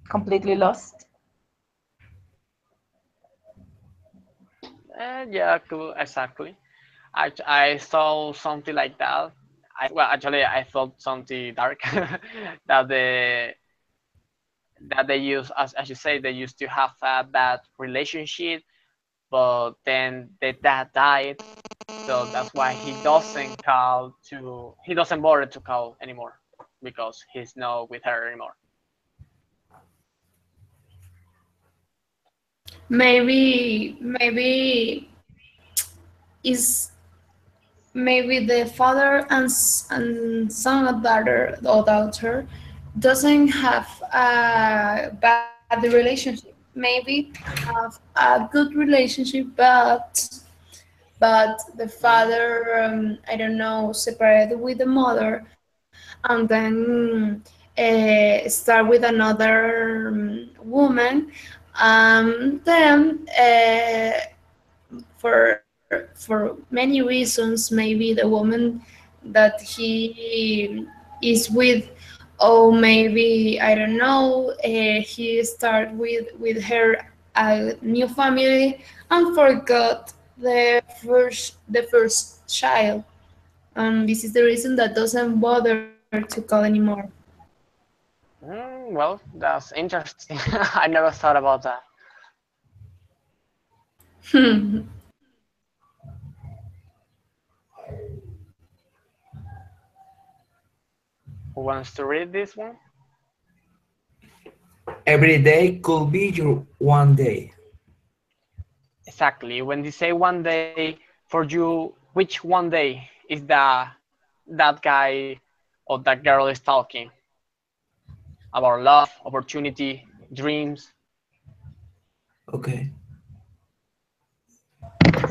S7: completely lost.
S1: Yeah, cool, exactly. I saw something like that. Actually, I thought something dark that they use, as you say, they used to have a bad relationship, but then the dad died, so that's why he doesn't bother to call anymore because he's not with her anymore.
S2: Maybe is maybe the father and son or daughter doesn't have a bad relationship. Maybe have a good relationship, but the father, I don't know, separated with the mother, and then start with another woman. Then for many reasons, maybe the woman that he is with, or maybe I don't know, he start with her a new family and forgot the first child. This is the reason that doesn't bother to call anymore.
S1: Well, that's interesting. I never thought about that. Who wants to read this one?
S8: Every day could be your one day.
S1: Exactly. When you say one day, for you, which one day is that guy or that girl is talking about love, opportunity, dreams?
S8: Okay.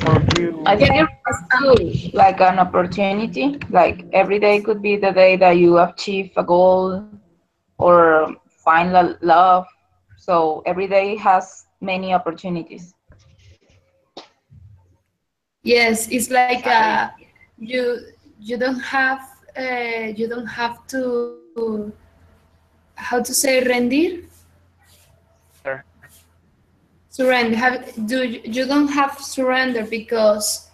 S1: For you,
S7: I think it refers to like an opportunity. Like every day could be the day that you achieve a goal or find love. So every day has many opportunities.
S2: Yes, it's like
S1: exactly.
S2: you you don't have to, how to say, rendir,
S1: Surrender.
S2: surrender. You don't have surrender because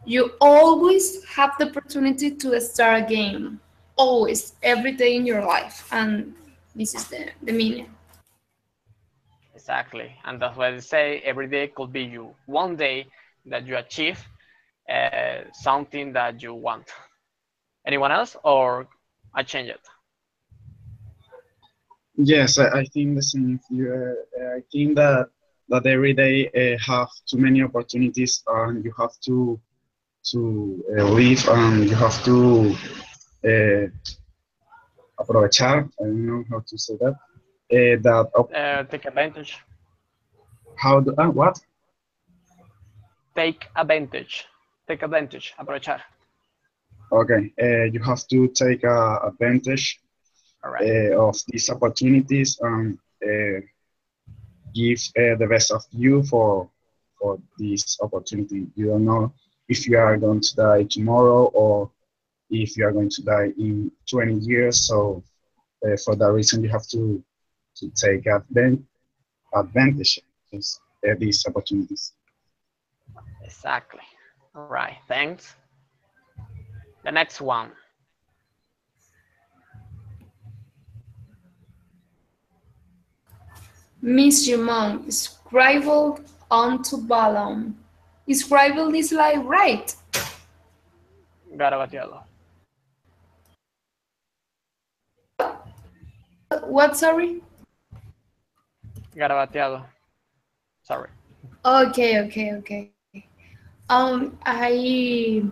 S2: you always have the opportunity to start again, always, every day in your life, and this is the meaning.
S1: Exactly. And that's why they say every day could be you. One day that you achieve something that you want. Anyone else, or I change it?
S3: Yes, I think the same. I think that every day have too many opportunities, and you have to live, and you have to uh, aprovechar. I don't know how to say that.
S1: Take advantage.
S3: How do what?
S1: Take advantage. Take advantage. Aprovechar.
S3: Okay, you have to take advantage
S1: All right.
S3: of these opportunities and give the best of you for this opportunity. You don't know if you are going to die tomorrow or if you are going to die in 20 years. So for that reason, you have to take advantage of these opportunities.
S1: Exactly. All right. Thanks. The next one.
S2: Miss your mom, scribbled onto balloon. Scribbled is like right.
S1: Garabateado.
S2: What, sorry?
S1: Garabateado. Sorry.
S2: Okay. I,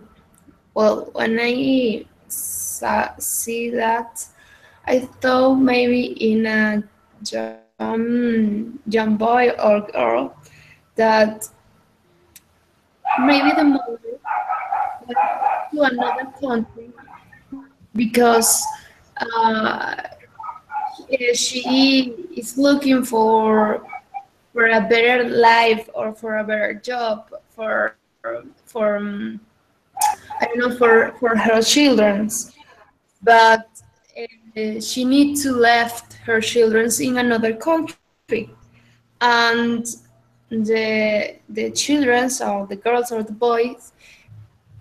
S2: well, when I see that, I thought maybe in a young boy or girl that maybe the mother went to another country because uh, she is looking for a better life or for a better job for I don't know, for her children's, but she needs to left her children's in another country, and the children's or the girls or the boys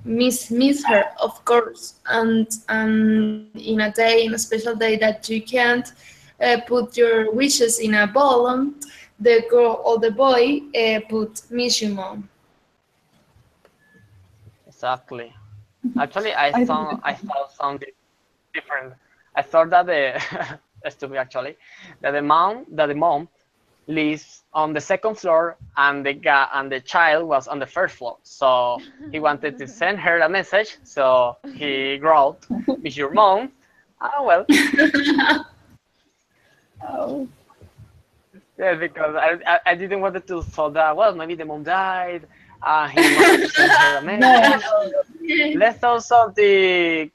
S2: miss her, of course, and in a day, in a special day that you can't put your wishes in a balloon, the girl or the boy put miss you mom.
S1: Exactly. Actually,
S6: I think
S1: I thought something different. I thought that the stupid actually that the mom lives on the second floor and the guy and the child was on the first floor. So he wanted to send her a message. So he wrote, "Miss your mom." Oh well,
S6: oh,
S1: yeah, because I didn't want to thought that well maybe the mom died. He wanted to send her a
S6: no.
S1: message. Let's thought something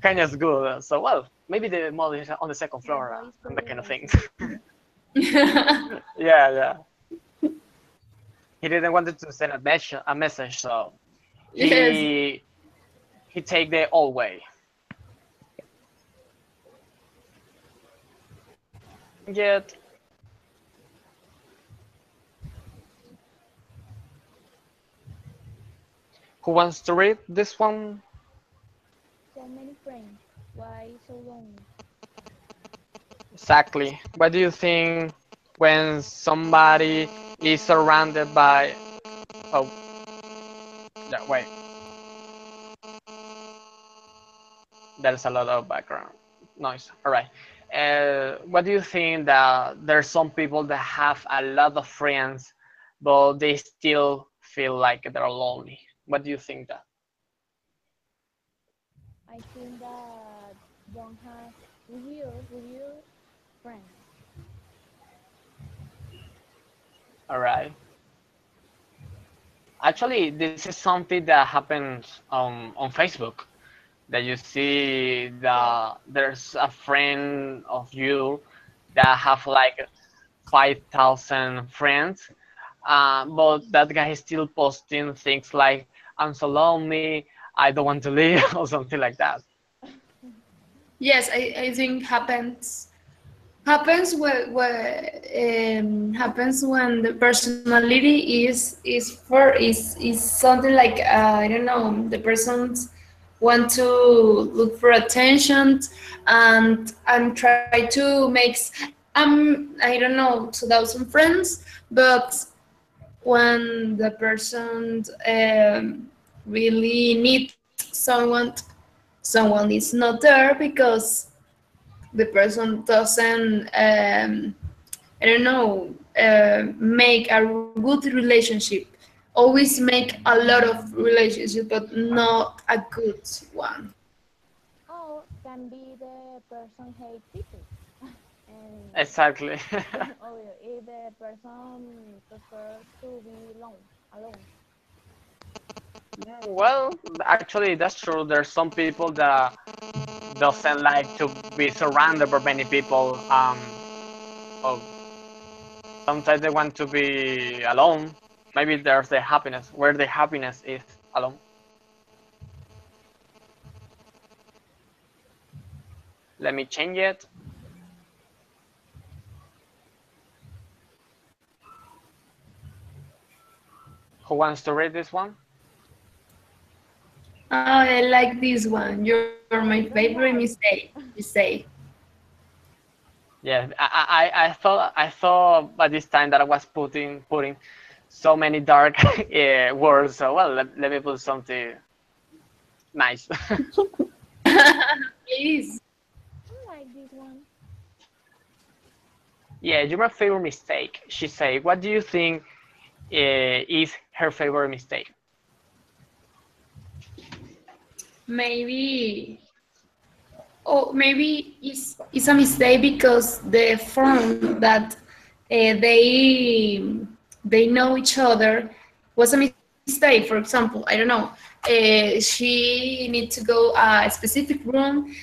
S1: kind of good. So well maybe the mom is on the second
S4: The
S1: floor
S4: boys
S1: and that kind
S4: probably
S1: of thing.
S4: also.
S1: Yeah. He didn't want to send a message, so
S2: Yes.
S1: he he take the old way. Yet who wants to read this one?
S4: So many friends. Why so lonely?
S1: Exactly. What do you think when somebody is surrounded by? Oh, yeah. Wait, there's a lot of background. Nice. All right. What do you think that there's some people that have a lot of friends, but they still feel like they're lonely? What do you think that?
S4: I think that don't have real friends.
S1: All right. Actually, this is something that happens on Facebook. That you see
S4: Yes.
S1: that there's a friend of you that have like 5,000 friends, but that guy is still posting things like "I'm so lonely, I don't want to leave" or something like that.
S2: Yes, I think happens when the personality is something like I don't know, the persons want to look for attention and try to make I don't know 2,000 friends, but when the person really needs someone is not there because the person doesn't I don't know make a good relationship, always make a lot of relationships but not a good one.
S4: Or can be the person hate people. And
S1: Exactly.
S4: obvio, if the person prefers to be alone.
S1: Well, actually, that's true. There's some people that doesn't like to be surrounded by many people. Oh, sometimes they want to be alone. Maybe there's the happiness, where the happiness is alone. Let me change it. Who wants to read this one?
S2: Oh, I like this one. You're my
S4: I
S2: favorite
S4: don't like.
S2: mistake, you say.
S1: Yeah, I thought by this time that I was putting so many dark words. So well, let me put something nice.
S2: Please.
S4: I like this one.
S1: Yeah, you're my favorite mistake. She said, "What do you think is her favorite mistake?"
S2: Maybe, oh, maybe it's a mistake because the form that they know each other was a mistake. For example, I don't know. She need to go a specific room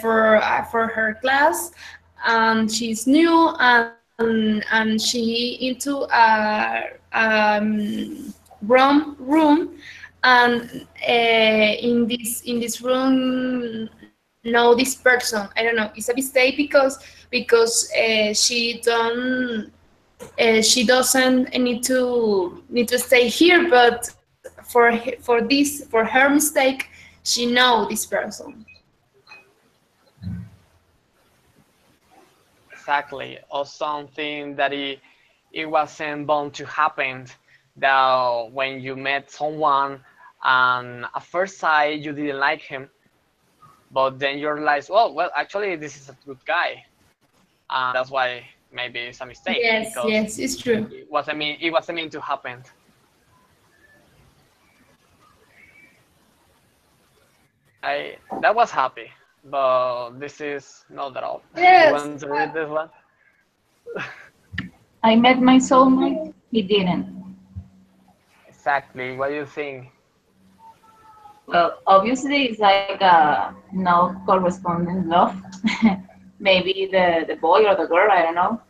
S2: for her class, and she's new and she into a room and in this room know this person. I don't know, it's a mistake because she doesn't need to stay here, but for her mistake she know this person.
S1: Exactly, or something that it wasn't bound to happen. That when you met someone and at first sight you didn't like him, but then you realize, oh well, actually this is a good guy, and that's why maybe it's a mistake
S2: Yes,
S1: because
S2: yes, it's true.
S1: it wasn't meant to happen. I that was happy, but this is not at all. You
S2: Yes.
S1: want to read this one?
S7: I met my soulmate. He didn't.
S1: Exactly. What do you think?
S7: Well, obviously, it's like a no corresponding love. Maybe the boy or the girl, I don't know,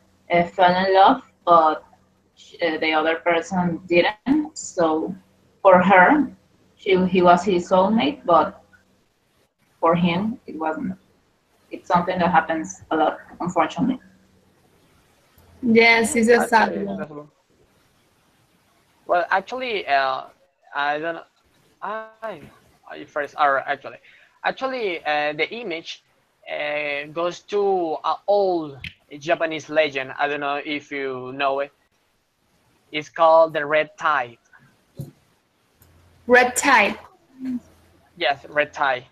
S7: fell in love, but the other person didn't. So for her, he was his soulmate, but for him, it wasn't. It's something that happens a lot, unfortunately.
S2: Yes, it's a sad
S1: Actually,
S2: one.
S1: that's well. Actually, I don't. I first. Actually, the image goes to an old Japanese legend. I don't know if you know it. It's called the Red Tide.
S2: Red tide.
S1: Yes, Red Tide.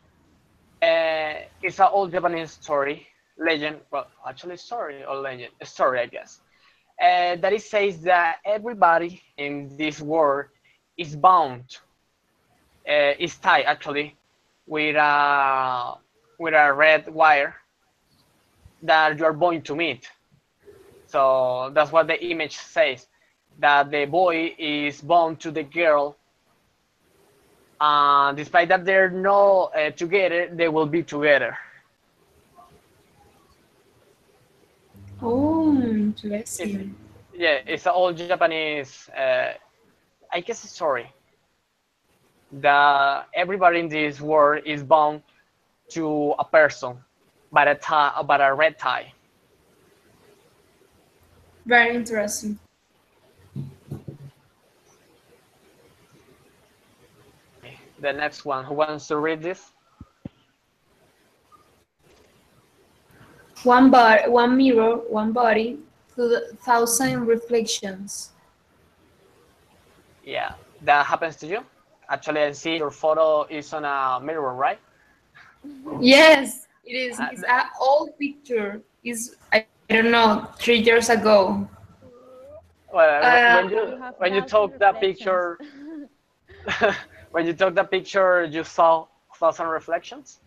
S1: It's an old Japanese story, legend. Well, actually, story or legend, a story, I guess. That it says that everybody in this world is bound, is tied actually with a red wire that you are going to meet. So that's what the image says, that the boy is bound to the girl, and despite that they're not together, they will be together.
S2: Oh,
S1: It's,
S2: interesting.
S1: yeah, it's an old Japanese, I guess, story that everybody in this world is bound to a person, but a red tie.
S2: Very interesting.
S1: The next one, who wants to read this?
S2: One mirror, one body, thousand reflections.
S1: Yeah, that happens to you. Actually, I see your photo is on a mirror, right?
S2: Yes, it is.
S1: Uh,
S2: It's an old picture. Is I don't know, 3 years ago.
S1: well,
S2: Uh,
S4: You have
S1: when you
S4: thousand
S1: took that
S4: reflections.
S1: picture, when you took that picture, you saw thousand reflections.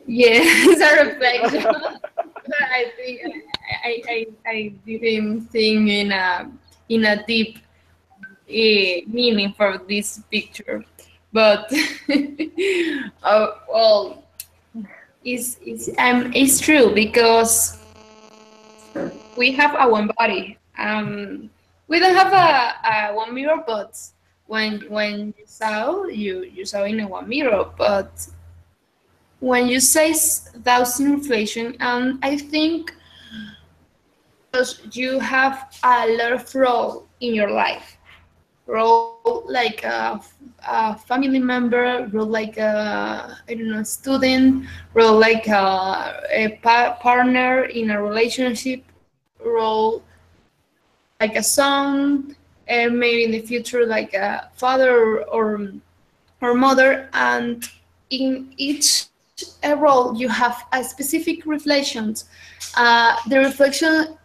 S2: yeah, it's a reflection. But I think I didn't think in a deep meaning for this picture, but well, it's true because we have a one body. We don't have a one mirror, but when you saw in a one mirror, but when you say thousand inflation, I think because you have a lot of role in your life, role like a family member, role like a I don't know student, role like partner in a relationship, role like a son, and maybe in the future like a father or mother, and in each role you have a specific reflections. The reflection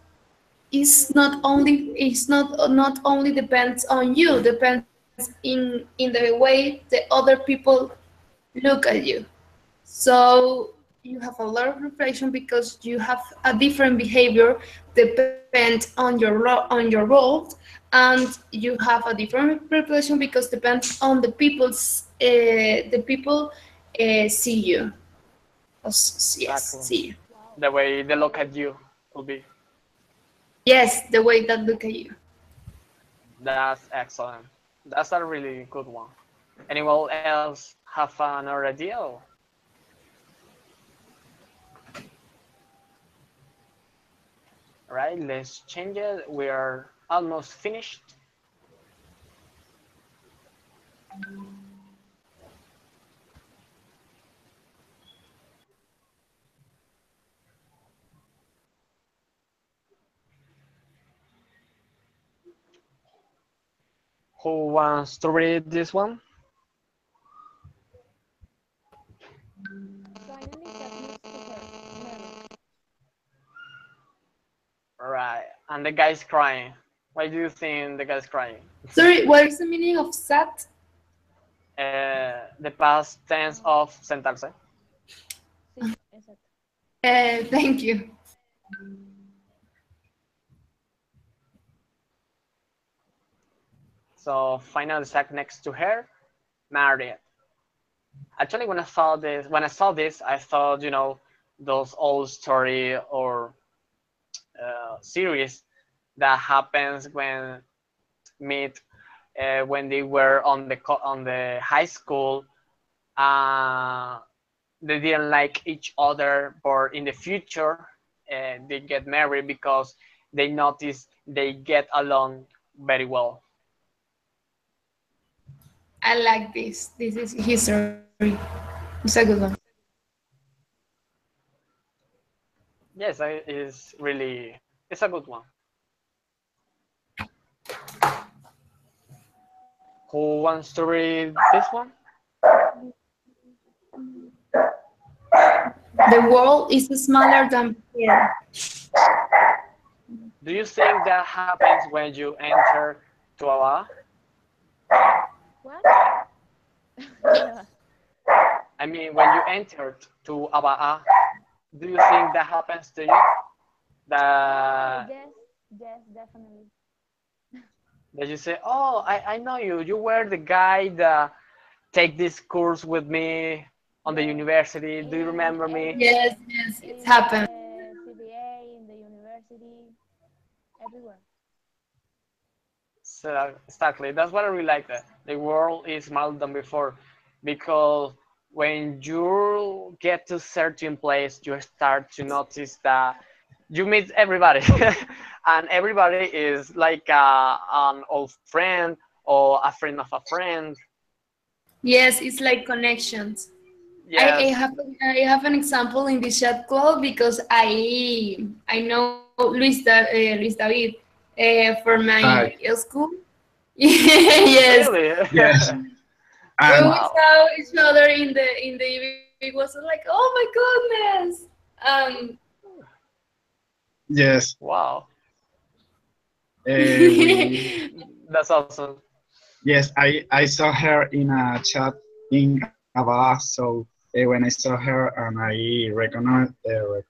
S2: is not only depends on you, depends in the way the other people look at you. So you have a lot of reflection because you have a different behavior depend on your role, and you have a different reflection because depends on the people see you. Yes,
S1: Exactly.
S2: see you.
S1: The way they look at you will be.
S2: Yes, the way that look at you.
S1: That's excellent. That's a really good one. Anyone else have another idea? Right, let's change it. We are almost finished. Who wants to read this one?
S4: Finally, that needs to her. Mary.
S1: Right, and the guy's crying. Why do you think the guy's crying?
S2: Sorry, what is the meaning of sat?
S1: The past tense of sentarse.
S4: Sí, exacto.
S2: Thank you.
S1: So finally sat next to her, Marriott. Actually, when I saw this, I thought, those old story or series that happens when meet when they were on the high school. Uh, they didn't like each other, but in the future, they get married because they notice they get along very well.
S2: I like this. This is history. It's a good one.
S1: Yes, it's a good one. Who wants to read this one?
S2: The world is smaller than before.
S1: Do you think that happens when you enter to a?
S4: What? Yeah.
S1: I mean, when you entered to Abaa, do you think that happens to you?
S4: Oh,
S1: That
S4: yes, yes, definitely.
S1: that you say, oh, I know you. You were the guy that take this course with me on the
S4: Yes,
S1: university. Do you
S4: in
S1: remember me?
S4: every,
S2: Yes, yes, it's
S4: in
S2: happened.
S4: the CBA, in the university, everywhere.
S1: So exactly, that's what I really like. That the world is smaller than before, because when you get to certain place, you start to notice that you meet everybody, and everybody is like an old friend or a friend of a friend.
S2: Yes, it's like connections. I
S1: Yes,
S2: have an example in the chat club because I know Luis David for my
S3: Hi.
S2: school. Yes,
S1: really.
S3: Yes.
S2: when
S3: And
S2: we
S1: Wow,
S2: saw each other in the evening, it was like, oh my goodness.
S3: yes,
S1: wow,
S3: we
S1: that's awesome.
S3: yes, I saw her in a chat in Ava, so when I saw her and I recognize her,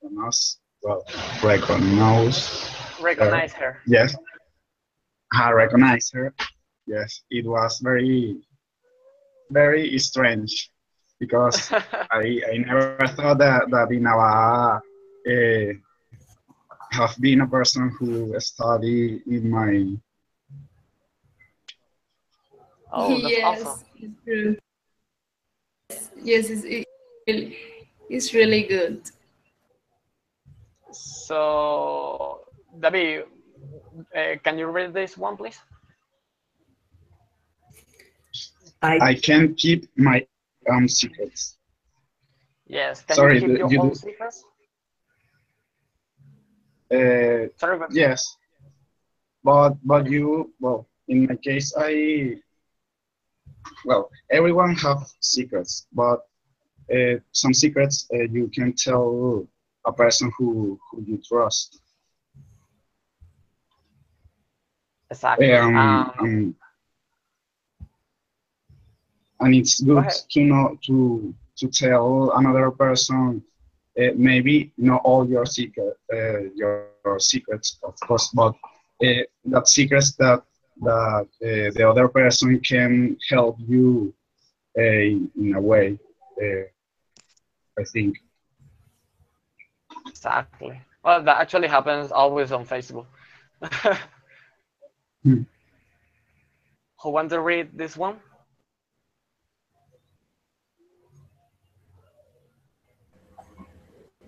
S1: Recognize her.
S3: yes, I recognized her. Yes, it was very strange because I never thought that in Ava have been a person who study in my
S1: Oh, that's awesome.
S2: Yes, it's true. Yes, it's really good.
S1: So, David, can you read this one, please?
S8: I
S3: I can keep my secrets.
S1: Yes. Can you
S3: Sorry,
S1: keep your
S3: you
S1: own
S3: do.
S1: secrets? Sorry, but
S3: Yes, but you well in my case everyone have secrets, but some secrets you can tell a person who you trust.
S1: exactly.
S3: Um, um, and it's
S1: Go
S3: good
S1: ahead.
S3: to know to tell another person maybe not all your secrets of course, but that secrets that the other person can help you in a way. Uh, I think.
S1: Exactly. Well, that actually happens always on Facebook.
S3: Hmm.
S1: Who want to read this one?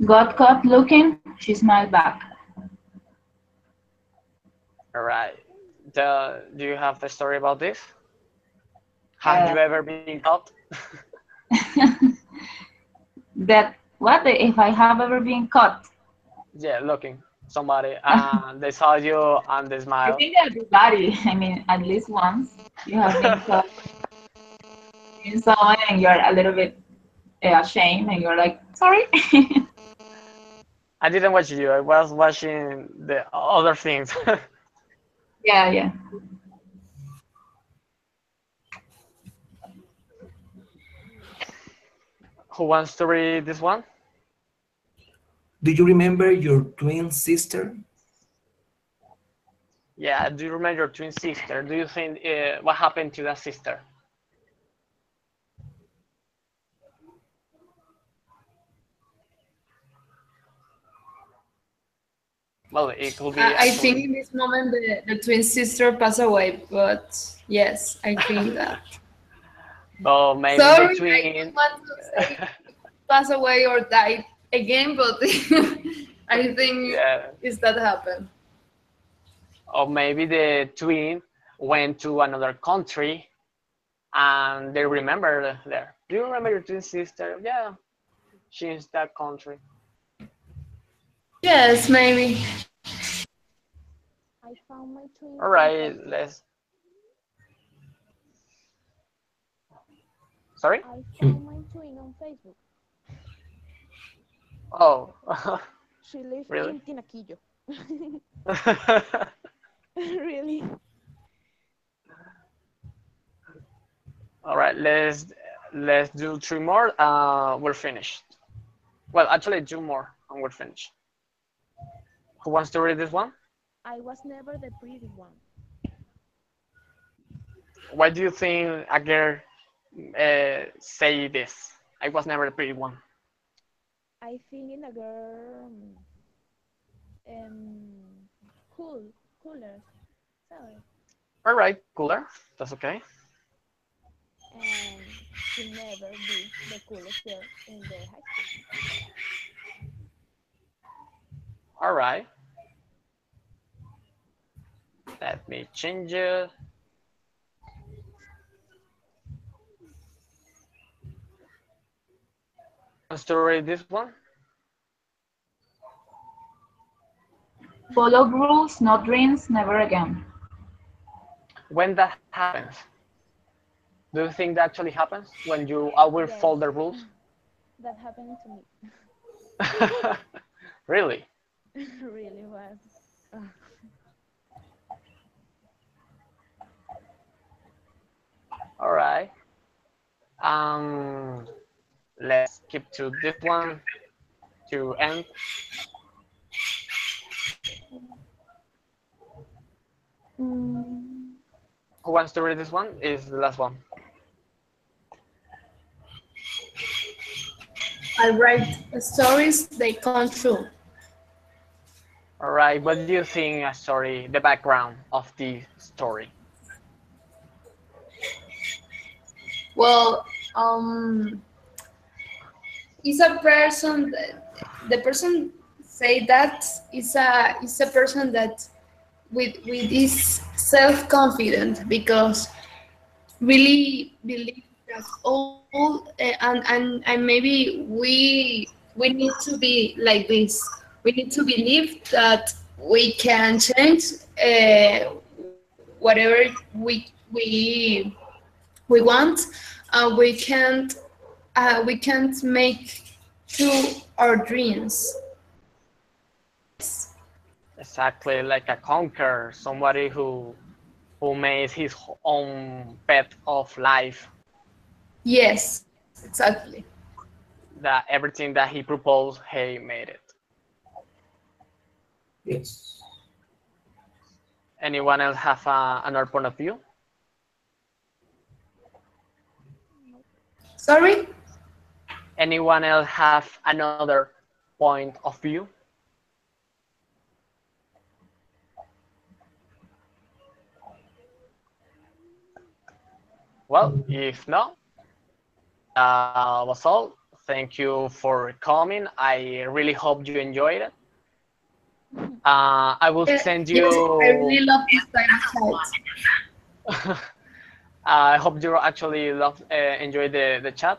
S7: Got caught looking, she smiled back.
S1: All right. Do you have the story about this? Have
S7: Uh,
S1: you ever been caught?
S7: that what if I have ever been caught?
S1: Yeah, looking somebody, and they saw you and they
S7: I
S1: smile.
S7: think everybody, I mean, at least once you have been caught in someone and you're a little bit ashamed and you're like, sorry.
S1: I didn't watch you. I was watching the other things.
S7: Yeah, yeah.
S1: Who wants to read this one?
S8: do you remember your twin sister?
S1: Yeah. Do you remember your twin sister? Do you think what happened to that sister? Well, it could be
S2: I think
S1: actually.
S2: in this moment the twin sister passed away, but yes, I think that.
S1: Well, maybe the
S2: Sorry, I
S1: twin.
S2: don't want to say pass away or die again, but I think
S1: Yeah.
S2: is that happened.
S1: Or maybe the twin went to another country and they remember there. Do you remember your twin sister? Yeah, she's that country.
S2: Yes, maybe.
S4: I found my twin
S1: All right,
S4: sister.
S1: let's. Sorry?
S4: I saw my twin on Facebook.
S1: Oh,
S4: She lives
S1: really?
S4: in Tinaquillo. Really?
S1: All right, let's do three more. We're finished. Well, actually, two more, and we're finished. Who wants to read this one?
S4: I was never the pretty one.
S1: Why do you think a girl say this? I was never the pretty one.
S4: I think in a girl, um, cooler, sorry,
S1: All right, cooler. That's okay.
S4: and to never be the coolest girl in the high school.
S1: All right. Let me change it. Wants to read this one?
S7: Follow rules, no dreams, never again.
S1: When that happens, do you think that actually happens when you always
S4: Yes,
S1: follow the rules?
S4: that happened to me.
S1: Really?
S4: Really was.
S1: All right. Let's keep to this one to end.
S4: Mm,
S1: Who wants to read this one? Is the last one.
S2: I write stories, they come true.
S1: All right. What do you think? Story, the background of the story.
S2: Well, is a person, the person say that is a person that with this self-confident because really believe that all and maybe we need to be like this. We need to believe that we can change whatever we want. We can't make true our dreams.
S1: Exactly, like a conqueror, somebody who made his own path of life.
S2: Yes, exactly.
S1: That everything that he proposed, he made it.
S8: Yes.
S1: Anyone else have another point of view?
S2: Sorry.
S1: Anyone else have another point of view? Well, if not, was all. Thank you for coming. I really hope you enjoyed it. I will send
S2: Yes, I
S1: you.
S2: really love this kind of chat.
S1: I hope you actually enjoy the chat.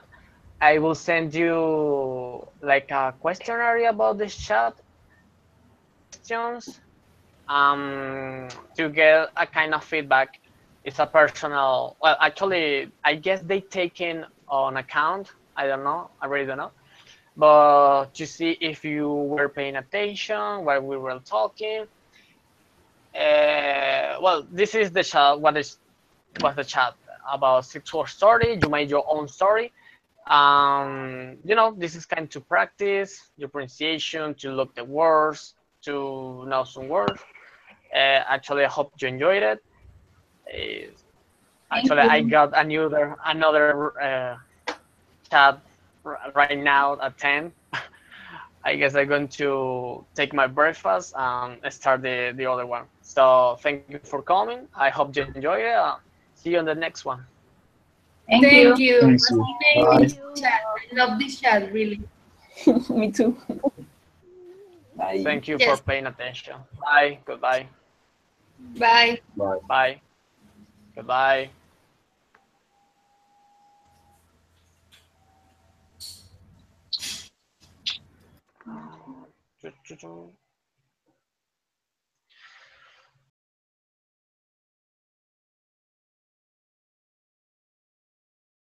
S1: I will send you like a questionnaire about this chat questions to get a kind of feedback. It's a personal. Well, actually, I guess they taken on account. I don't know. I really don't know. But to see if you were paying attention while we were talking. Well, this is the chat. Was the chat about sexual story? You made your own story. This is kind to practice your pronunciation, to look the words, to know some words. Actually, I hope you enjoyed it. Actually, I got another chat right now at 10. I guess I'm going to take my breakfast and start the other one. So thank you for coming. I hope you enjoy it. See you on the next one.
S7: Thank
S2: Thank
S7: you.
S2: you.
S3: Thanks you. Bye.
S2: This chat. I love this chat really.
S6: Me too. Bye.
S1: Thank you for
S2: Yes.
S1: paying attention. Bye. Goodbye.
S2: Bye.
S3: Bye.
S1: Bye. Goodbye.